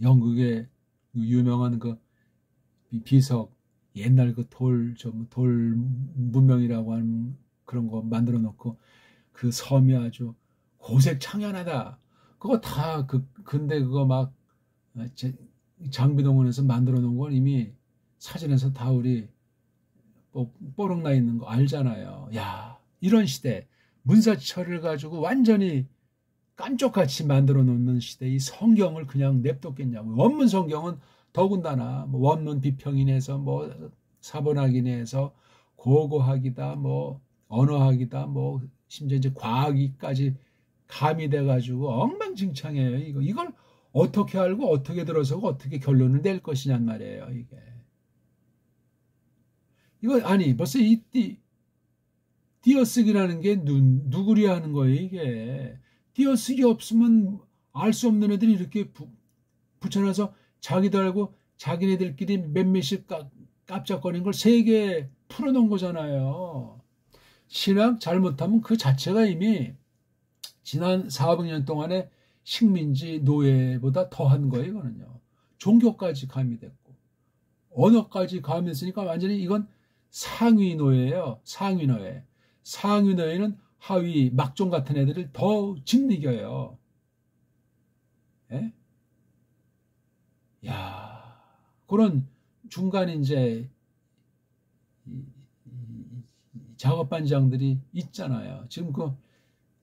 영국의 유명한 그 비석 옛날 그 돌 문명이라고 하는 그런 거 만들어 놓고 그 섬이 아주 고색 창연하다. 그거 다 근데 그거 막 장비동원에서 만들어 놓은 건 이미 사진에서 다 우리 뽀록 나 있는 거 알잖아요. 야, 이런 시대 문사철을 가지고 완전히 깜짝같이 만들어 놓는 시대 이 성경을 그냥 냅뒀겠냐고. 원문 성경은 더군다나 뭐 원문 비평인에서 뭐 사본학인에서 고고학이다 뭐 언어학이다 뭐 심지어 이제 과학이까지 가미돼 가지고 엉망진창이에요. 이걸 어떻게 알고 어떻게 들어서고 어떻게 결론을 낼 것이냔 말이에요. 이거 아니 벌써 이 띄어쓰기라는 게 누구리 하는 거예요 이게. 띄어쓰기 없으면 알 수 없는 애들이 이렇게 붙여놔서 자기도 알고 자기네들끼리 몇몇씩 깜짝거리는 걸 세 개 풀어놓은 거잖아요. 신학 잘못하면 그 자체가 이미 지난 400년 동안의 식민지 노예보다 더한 거예요. 이거는요. 종교까지 가미됐고 언어까지 가미했으니까 완전히 이건 상위 노예예요. 상위 노예. 상위 노예는 하위 막종 같은 애들을 더 짓이겨요. 예? 야, 그런 중간 이제 작업반장들이 있잖아요. 지금 그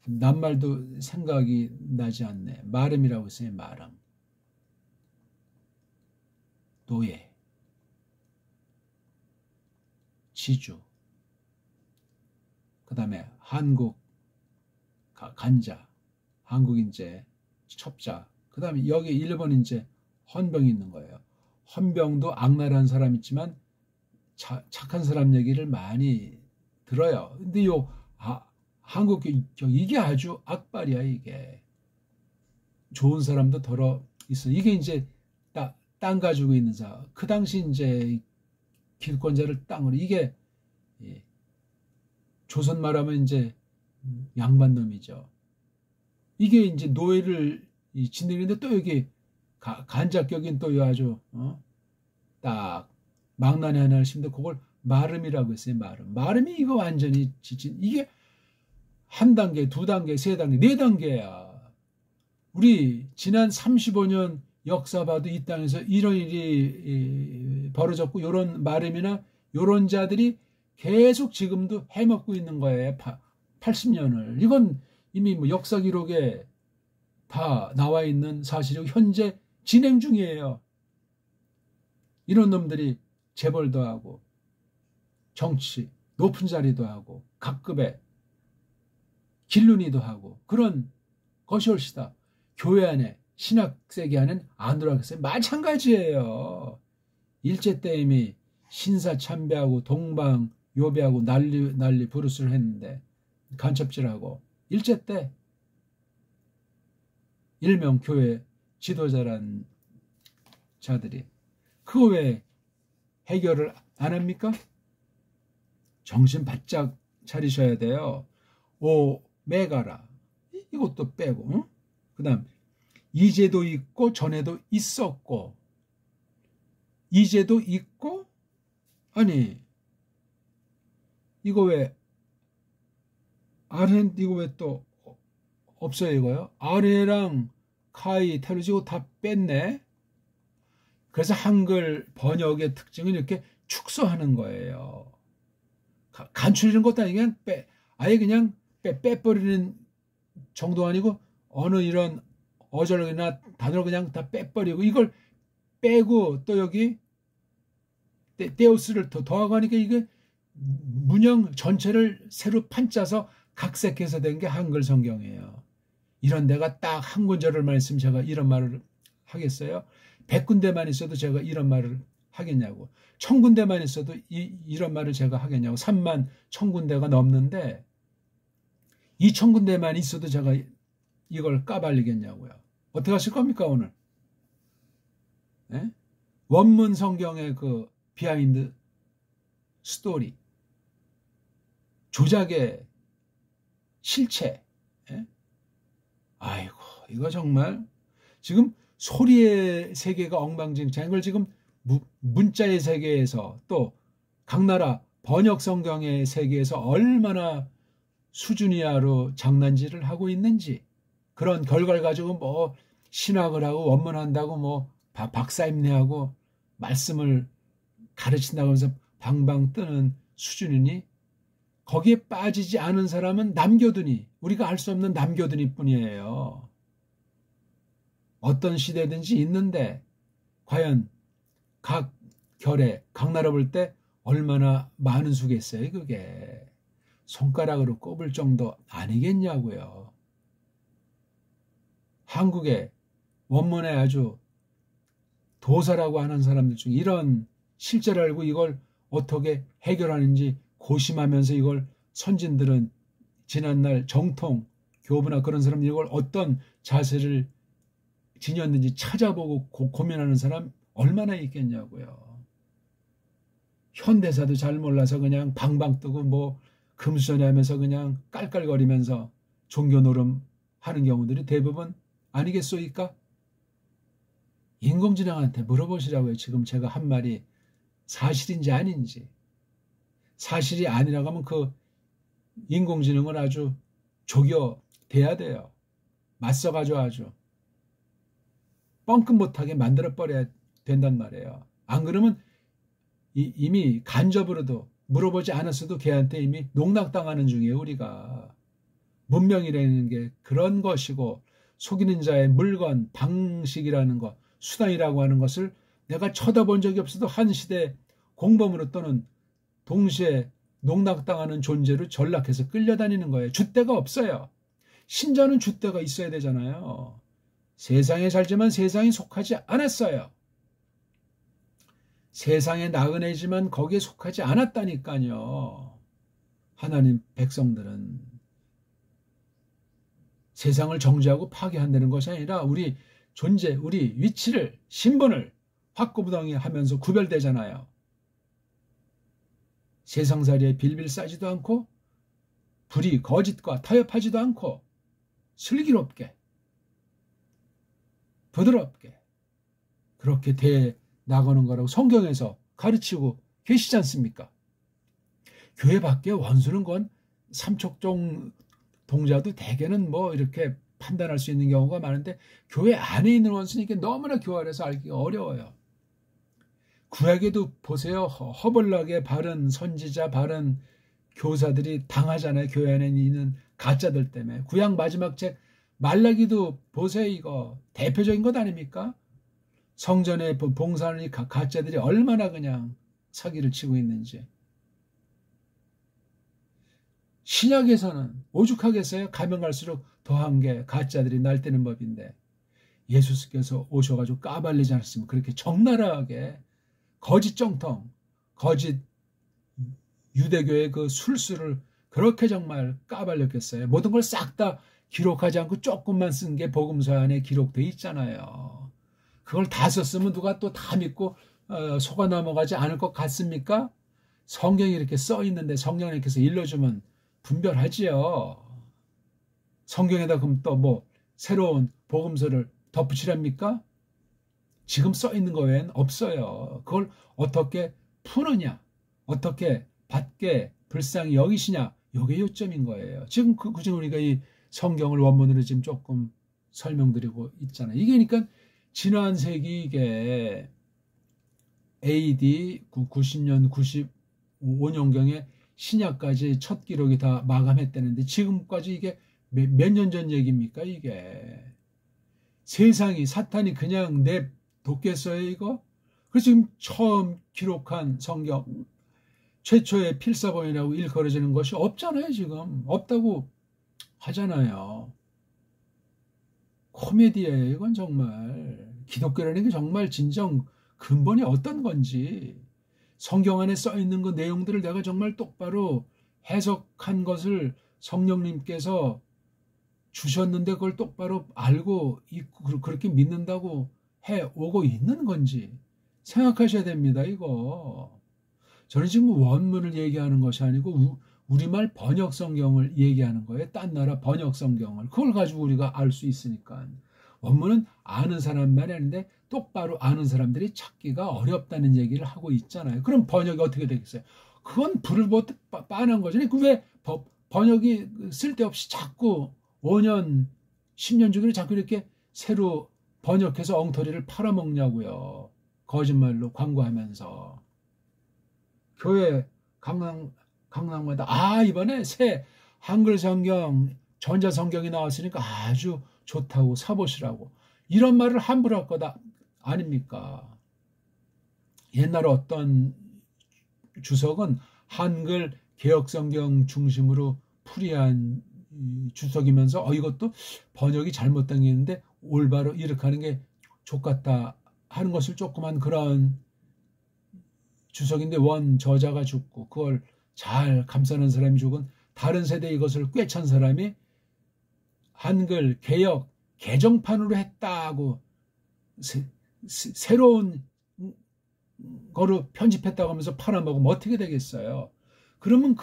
낱말도 생각이 나지 않네. 마름이라고 했어요. 마름. 노예. 지주, 그 다음에 한국 간자, 한국인제 첩자, 그 다음에 여기 일본인제 헌병이 있는 거예요. 헌병도 악랄한 사람 있지만 착한 사람 얘기를 많이 들어요. 근데 한국 이게 아주 악발이야. 이게 좋은 사람도 덜어 있어. 이게 이제 땅 가지고 있는 사. 그 당시 이제 기득권자를 땅으로, 이게 조선 말하면 이제 양반놈이죠. 이게 이제 노예를 지내는데 또 여기 간작격인 또 아주 딱 망나니 하나를 심는데 그걸 마름이라고 했어요. 마름이 이거 완전히 지친, 이게 한 단계, 두 단계, 세 단계, 네 단계야. 우리 지난 35년 역사 봐도 이 땅에서 이런 일이 벌어졌고, 요런 마름이나 요런 자들이 계속 지금도 해먹고 있는 거예요. 80년을. 이건 이미 뭐 역사 기록에 다 나와 있는 사실이고 현재 진행 중이에요. 이런 놈들이 재벌도 하고 정치 높은 자리도 하고 각급의 길눈이도 하고 그런 것이 옳시다. 교회 안에 신학세계 안에는 안 들어가겠어요. 마찬가지예요. 일제 때 이미 신사참배하고 동방 요배하고 난리 부르스를 했는데, 간첩질하고 일제 때 일명 교회 지도자란 자들이 그거 왜 해결을 안 합니까? 정신 바짝 차리셔야 돼요. 메가라 이것도 빼고, 그 다음 이제도 있고 전에도 있었고, 이제도 있고, 아니 이거 왜 아르헨 이거 왜 또 없어요? 이거요? 아르랑 카이 테루지고 다 뺐네. 그래서 한글 번역의 특징은 이렇게 축소하는 거예요. 간추리는 것도 아니고 그냥 아예 그냥 빼버리는 정도 아니고 어느 이런 어절이나 단어를 그냥 다 빼버리고, 이걸 빼고 또 여기 데우스를 더하고 하니까 이게 문형 전체를 새로 판짜서 각색해서 된 게 한글 성경이에요. 이런 데가 딱 한 군데만 있으면 제가 이런 말을 하겠어요? 100군데만 있어도 제가 이런 말을 하겠냐고. 1000군데만 있어도 이런 말을 제가 하겠냐고. 3만 1000군데가 넘는데 2000군데만 있어도 제가 이걸 까발리겠냐고요. 어떻게 하실 겁니까 오늘? 네? 원문 성경의 그 비하인드 스토리, 조작의 실체. 예? 아이고 이거 정말 지금 소리의 세계가 엉망진창. 이걸 지금 문자의 세계에서 또 각 나라 번역 성경의 세계에서 얼마나 수준이하로 장난질을 하고 있는지, 그런 결과를 가지고 뭐 신학을 하고 원문한다고 뭐 박사임내하고 말씀을 가르친다고 하면서 방방 뜨는 수준이니, 거기에 빠지지 않은 사람은 남겨두니, 우리가 알 수 없는 남겨두니 뿐이에요. 어떤 시대든지 있는데 과연 각 결에 각 나라 볼 때 얼마나 많은 수겠어요. 그게 손가락으로 꼽을 정도 아니겠냐고요. 한국의 원문에 아주 도사라고 하는 사람들 중에 이런 실제를 알고 이걸 어떻게 해결하는지 고심하면서, 이걸 선진들은 지난날 정통 교부나 그런 사람들이 이걸 어떤 자세를 지녔는지 찾아보고 고민하는 사람 얼마나 있겠냐고요. 현대사도 잘 몰라서 그냥 방방 뜨고 뭐 금수저네 하면서 그냥 깔깔거리면서 종교 노름 하는 경우들이 대부분 아니겠소이까? 인공지능한테 물어보시라고요. 지금 제가 한 말이 사실인지 아닌지. 사실이 아니라고 하면 그 인공지능을 아주 조겨대야 돼요. 맞서가지고 아주 뻥끗 못하게 만들어버려야 된단 말이에요. 안 그러면 이미 간접으로도 물어보지 않았어도 걔한테 이미 농락당하는 중이에요. 우리가 문명이라는 게 그런 것이고, 속이는 자의 물건, 방식이라는 것, 수단이라고 하는 것을 내가 쳐다본 적이 없어도 한 시대 공범으로 또는 동시에 농락당하는 존재로 전락해서 끌려다니는 거예요. 줏대가 없어요. 신자는 줏대가 있어야 되잖아요. 세상에 살지만 세상에 속하지 않았어요. 세상의 나그네지만 거기에 속하지 않았다니까요. 하나님 백성들은 세상을 정죄하고 파괴한다는 것이 아니라 우리 존재, 우리 위치를, 신분을 확고부동히 하면서 구별되잖아요. 세상살이에 빌빌 싸지도 않고 불의, 거짓과 타협하지도 않고 슬기롭게, 부드럽게 그렇게 대해 나가는 거라고 성경에서 가르치고 계시지 않습니까? 교회 밖에 원수는 건 삼척종 동자도 대개는 뭐 이렇게 판단할 수 있는 경우가 많은데 교회 안에 있는 원수는 이게 너무나 교활해서 알기가 어려워요. 구약에도 보세요. 허벌나게 바른 선지자, 바른 교사들이 당하잖아요. 교회 안에 있는 가짜들 때문에. 구약 마지막 책 말라기도 보세요. 이거 대표적인 것 아닙니까? 성전에 봉사하는 이 가짜들이 얼마나 그냥 사기를 치고 있는지. 신약에서는 오죽하겠어요? 가면 갈수록 더한 게 가짜들이 날뛰는 법인데 예수께서 오셔가지고 까발리지 않았으면 그렇게 적나라하게 거짓 정통, 거짓 유대교의 그 술수를 그렇게 정말 까발렸겠어요. 모든 걸 싹 다 기록하지 않고 조금만 쓴 게 복음서 안에 기록돼 있잖아요. 그걸 다 썼으면 누가 또 다 믿고 속아 넘어가지 않을 것 같습니까? 성경이 이렇게 써 있는데 성령님께서 일러주면 분별하지요. 성경에다 그럼 또 뭐 새로운 복음서를 덧붙이랍니까? 지금 써 있는 거 외엔 없어요. 그걸 어떻게 푸느냐, 어떻게 받게 불쌍히 여기시냐, 이게 요점인 거예요. 지금 그중 우리가 이 성경을 원문으로 지금 조금 설명드리고 있잖아요. 이게 그러니까 지난 세기 이게 AD 90년, 95년경에 신약까지 첫 기록이 다 마감했다는데 지금까지 이게 몇 년 전 얘기입니까? 이게 세상이 사탄이 그냥 냅뒀겠어요 이거? 그래서 지금 처음 기록한 성경 최초의 필사본이라고 일컬어지는 것이 없잖아요. 지금 없다고 하잖아요. 코미디예요. 이건 정말 기독교라는 게 정말 진정 근본이 어떤 건지 성경 안에 써 있는 그 내용들을 내가 정말 똑바로 해석한 것을 성령님께서 주셨는데 그걸 똑바로 알고 있고 그렇게 믿는다고 해오고 있는 건지 생각하셔야 됩니다. 이거 저는 지금 원문을 얘기하는 것이 아니고 우리말 번역 성경을 얘기하는 거예요. 딴 나라 번역 성경을. 그걸 가지고 우리가 알 수 있으니까. 원문은 아는 사람만이 아닌데 똑바로 아는 사람들이 찾기가 어렵다는 얘기를 하고 있잖아요. 그럼 번역이 어떻게 되겠어요? 그건 불을 빠는 거죠. 왜 번역이 쓸데없이 자꾸 5년, 10년 주기로 자꾸 이렇게 새로 번역해서 엉터리를 팔아먹냐고요. 거짓말로 광고하면서. 교회 강남마다 이번에 새 한글 성경, 전자 성경이 나왔으니까 아주 좋다고 사보시라고. 이런 말을 함부로 할 거다 아닙니까? 옛날에 어떤 주석은 한글 개혁성경 중심으로 풀이한 주석이면서 이것도 번역이 잘못된 게 있는데 올바로 이렇게 하는 게 좋겠다 하는 것을 조그만 그런 주석인데 원 저자가 죽고 그걸 잘 감싸는 사람이 죽은 다른 세대 이것을 꿰찬 사람이 한글 개혁 개정판으로 했다고 새로운 거로 편집했다고 하면서 팔아먹으면 어떻게 되겠어요? 그러면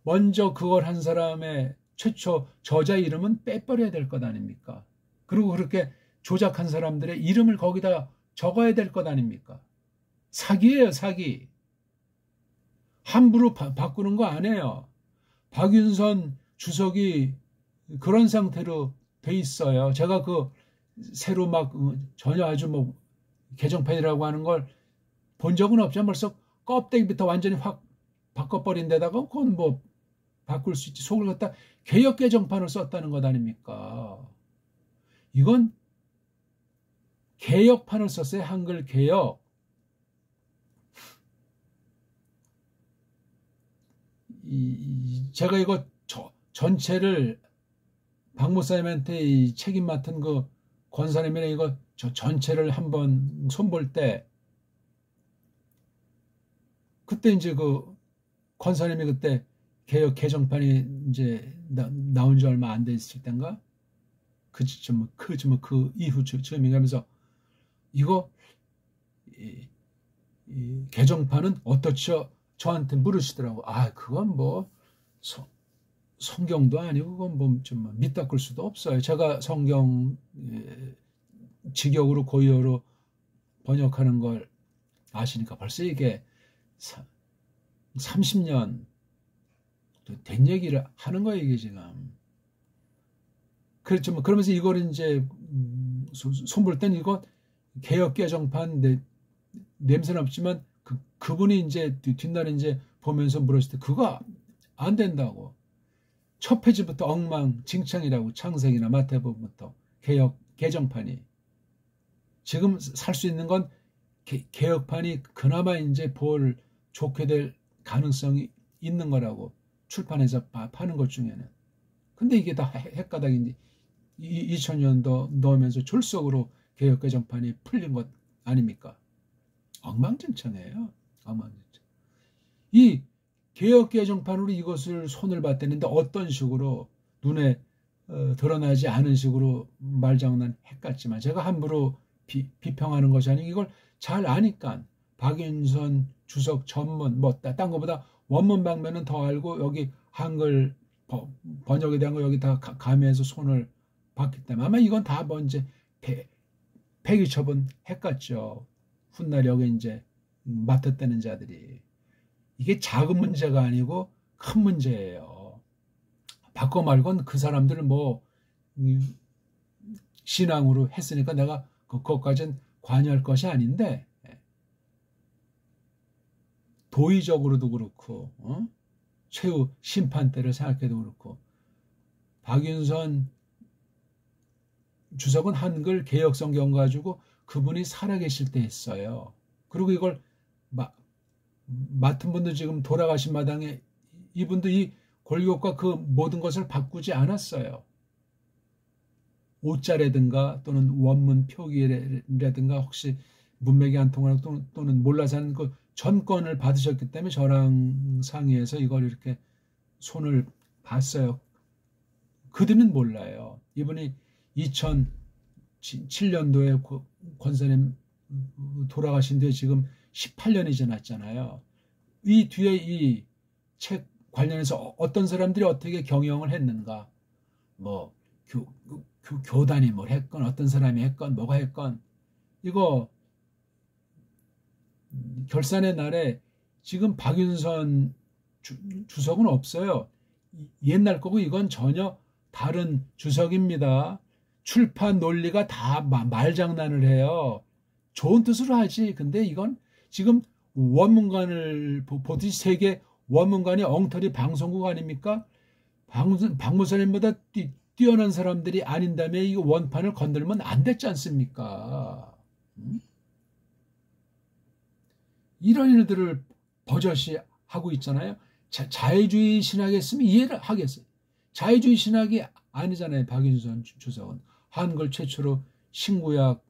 먼저 그걸 한 사람의 최초 저자 이름은 빼버려야 될 것 아닙니까? 그리고 그렇게 조작한 사람들의 이름을 거기다 적어야 될 것 아닙니까? 사기예요, 사기. 함부로 바꾸는 거 아니에요. 박윤선 주석이 그런 상태로 돼 있어요. 제가 새로 전혀 아주 개정판이라고 하는 걸 본 적은 없지만 벌써 껍데기부터 완전히 확 바꿔버린 데다가 그건 바꿀 수 있지. 속을 갖다 개혁 개정판을 썼다는 것 아닙니까? 이건 개혁판을 썼어요. 한글 개혁. 제가 이거 전체를 박 목사님한테 책임 맡은 그 권사님이랑 이거 전체를 한번 손볼 때, 그때 이제 그 권사님이 그때 개혁 개정판이 이제 나온 지 얼마 안 됐을 때인가? 그 이후 즈음인가 하면서 이거 이 개정판은 어떻죠? 저한테 물으시더라고. 아, 그건 뭐 성경도 아니고 그건 뭐 좀 밑닦을 수도 없어요. 제가 성경 직역으로 고유어로 번역하는 걸 아시니까 벌써 이게 30년 된 얘기를 하는 거예요, 이게 지금. 그렇죠. 뭐 그러면서 이걸 이제 손볼 땐 이거 개혁 개정판 냄새는 없지만 그분이 이제 뒷날에 이제 보면서 물었을 때 그거 안 된다고. 첫 페이지부터 엉망진창이라고. 창세기나 마태복음부터 개혁 개정판이. 지금 살 수 있는 건 개혁판이 그나마 이제 좋게 될 가능성이 있는 거라고. 출판해서 파는 것 중에는. 근데 이게 다 헷가닥인지 2000년도 넣으면서 졸속으로 개혁 개정판이 풀린 것 아닙니까? 엉망진창이에요. 엉망진창. 이 개혁 개정판으로 이것을 손을 봤다는데 어떤 식으로 눈에 드러나지 않은 식으로 말장난 했겠지만 제가 함부로 비평하는 것이 아니고 이걸 잘 아니까 박윤선 주석 전문 딴 것보다 원문 방면은 더 알고 여기 한글 번역에 대한 거 여기 다 가미해서 손을 봤기 때문에 아마 이건 다 먼저 폐기 처분 했겠죠. 훗날 여기 이제 맡았다는 자들이. 이게 작은 문제가 아니고 큰 문제예요. 바꿔 말곤 그 사람들을 뭐 신앙으로 했으니까 내가 그것까지는 관여할 것이 아닌데 도의적으로도 그렇고 최후 심판 때를 생각해도 그렇고 박윤선 주석은 한글 개혁성경 가지고 그분이 살아계실 때 했어요. 그리고 이걸 맡은 분도 지금 돌아가신 마당에 이분도 이 골격과 그 모든 것을 바꾸지 않았어요. 오자라든가 또는 원문 표기라든가 혹시 문맥이 안 통하고 또는 몰라서 하는 그 전권을 받으셨기 때문에 저랑 상의해서 이걸 이렇게 손을 봤어요. 그들은 몰라요. 이분이 2007년도에 권사님 돌아가신 뒤에 지금 18년이 지났잖아요. 이 뒤에 이 책 관련해서 어떤 사람들이 어떻게 경영을 했는가, 뭐 교단이 뭘 했건 어떤 사람이 했건 뭐가 했건 이거 결산의 날에 지금 박윤선 주석은 없어요. 옛날 거고 이건 전혀 다른 주석입니다. 출판 논리가 다 말장난을 해요. 좋은 뜻으로 하지. 근데 이건 지금 원문관을 보듯이 세계 원문관이 엉터리 방송국 아닙니까? 박 목사님보다 뛰어난 사람들이 아닌다면 이 원판을 건들면 안 됐지 않습니까? 이런 일들을 버젓이 하고 있잖아요. 자유주의 신학이 했으면 이해를 하겠어요. 자유주의 신학이 아니잖아요. 박윤선 주석은. 한글 최초로 신구약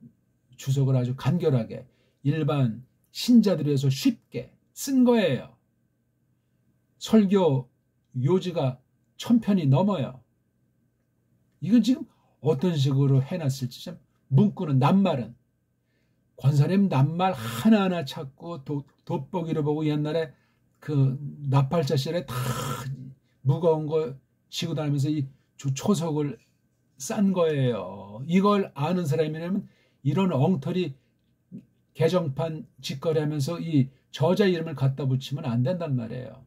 주석을 아주 간결하게 일반 신자들이 해서 쉽게 쓴 거예요. 설교 요지가 1000편이 넘어요. 이건 지금 어떤 식으로 해놨을지 참 문구는 낱말은 권사님 낱말 하나하나 찾고 돋보기를 보고 옛날에 그 나팔자실에 다 무거운 거 지고 다니면서 이 초석을 싼 거예요. 이걸 아는 사람이라면 이런 엉터리 개정판 짓거리하면서 이 저자 이름을 갖다 붙이면 안 된단 말이에요.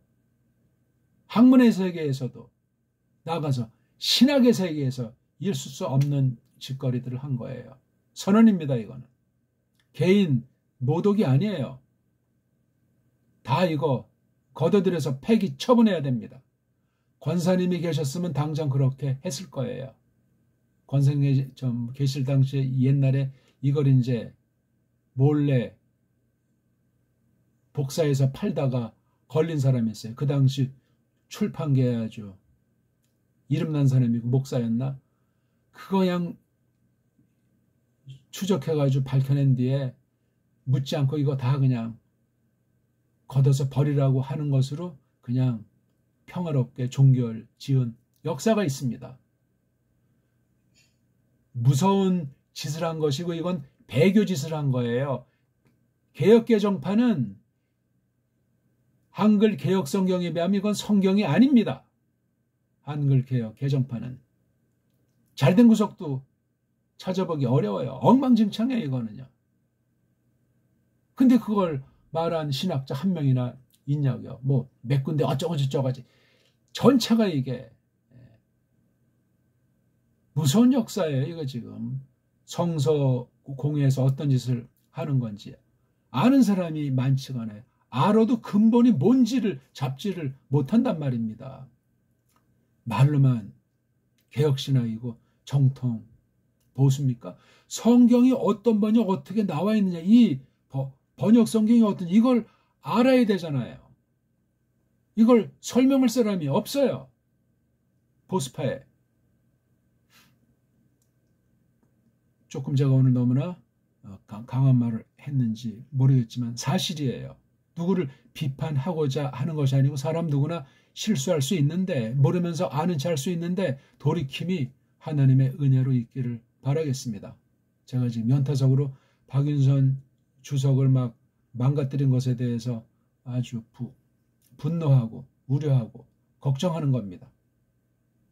학문의 세계에서도 나가서 신학의 세계에서 있을 수 없는 짓거리들을 한 거예요. 선언입니다. 이거는. 개인 모독이 아니에요. 다 이거 걷어들여서 폐기 처분해야 됩니다. 권사님이 계셨으면 당장 그렇게 했을 거예요. 권사님이 계실 당시에 옛날에 이걸 이제 몰래 복사해서 팔다가 걸린 사람이 있어요. 그 당시 출판계에 아주 이름난 사람이고 목사였나? 그거 그냥 추적해가지고 밝혀낸 뒤에 묻지 않고 이거 다 그냥 걷어서 버리라고 하는 것으로 그냥 평화롭게 종결 지은 역사가 있습니다. 무서운 짓을 한 것이고 이건 배교 짓을 한 거예요. 개역개정파는 한글 개역 성경에 비하면 이건 성경이 아닙니다. 한글 개역 개정파는 잘된 구석도 찾아보기 어려워요. 엉망진창이에요 이거는요. 근데 그걸 말한 신학자 한 명이나 있냐고요. 뭐 몇 군데 어쩌고 저쩌고 하지. 전체가 이게 무서운 역사예요. 이거 지금 성서 공회에서 어떤 짓을 하는 건지 아는 사람이 많지가 않아요. 알아도 근본이 뭔지를 잡지를 못한단 말입니다. 말로만 개혁신학이고 정통 보수입니까? 성경이 어떤 번역 어떻게 나와 있느냐 이 번역 성경이 어떤 이걸 알아야 되잖아요. 이걸 설명할 사람이 없어요. 보수파에. 조금 제가 오늘 너무나 강한 말을 했는지 모르겠지만 사실이에요. 누구를 비판하고자 하는 것이 아니고 사람 누구나 실수할 수 있는데 모르면서 아는 체 할 수 있는데 돌이킴이 하나님의 은혜로 있기를 바라겠습니다. 제가 지금 연타적으로 박윤선 주석을 막 망가뜨린 것에 대해서 아주 분노하고 우려하고 걱정하는 겁니다.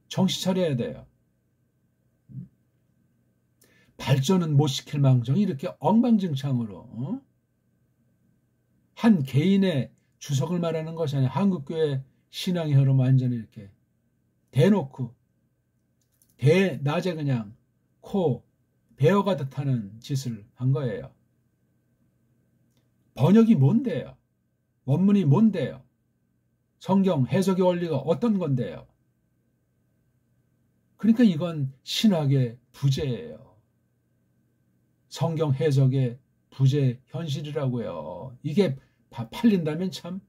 정신 차려야 돼요. 발전은 못 시킬 망정 이렇게 엉망진창으로 한 개인의 주석을 말하는 것이 아니라 한국교회 신앙의 흐름 완전히 이렇게 대놓고 대낮에 그냥 코 베어가듯 하는 짓을 한 거예요. 번역이 뭔데요? 원문이 뭔데요? 성경 해석의 원리가 어떤 건데요? 그러니까 이건 신학의 부재예요. 성경 해석의 부재 현실이라고요. 이게 팔린다면 참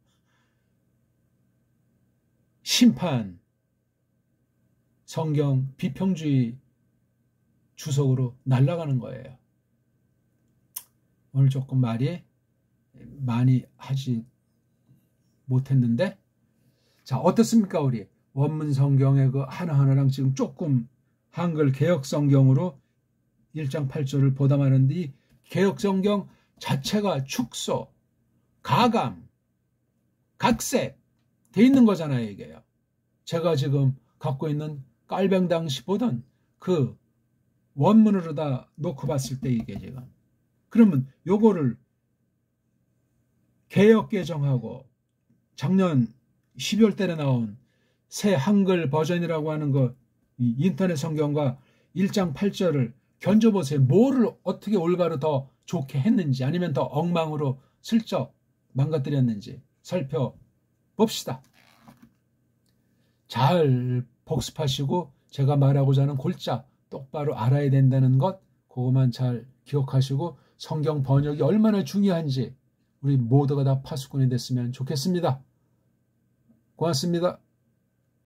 심판, 성경 비평주의 주석으로 날아가는 거예요. 오늘 조금 말이 많이 하지 못했는데 자 어떻습니까? 우리 원문 성경의 그 하나하나랑 지금 조금 한글 개역 성경으로 1장 8절을 보담하는데 이 개역 성경 자체가 축소, 가감, 각색 돼 있는 거잖아요 이게요. 제가 지금 갖고 있는 깔병당시 보던 그 원문으로 다 놓고 봤을 때 이게 지금 그러면 요거를 개역 개정하고 작년 12월 달에 나온 새 한글 버전이라고 하는 거 인터넷 성경과 1장 8절을 견줘보세요. 뭐를 어떻게 올바로 더 좋게 했는지 아니면 더 엉망으로 슬쩍 망가뜨렸는지 살펴봅시다. 잘 복습하시고 제가 말하고자 하는 골자 똑바로 알아야 된다는 것 그것만 잘 기억하시고 성경 번역이 얼마나 중요한지 우리 모두가 다 파수꾼이 됐으면 좋겠습니다. 고맙습니다.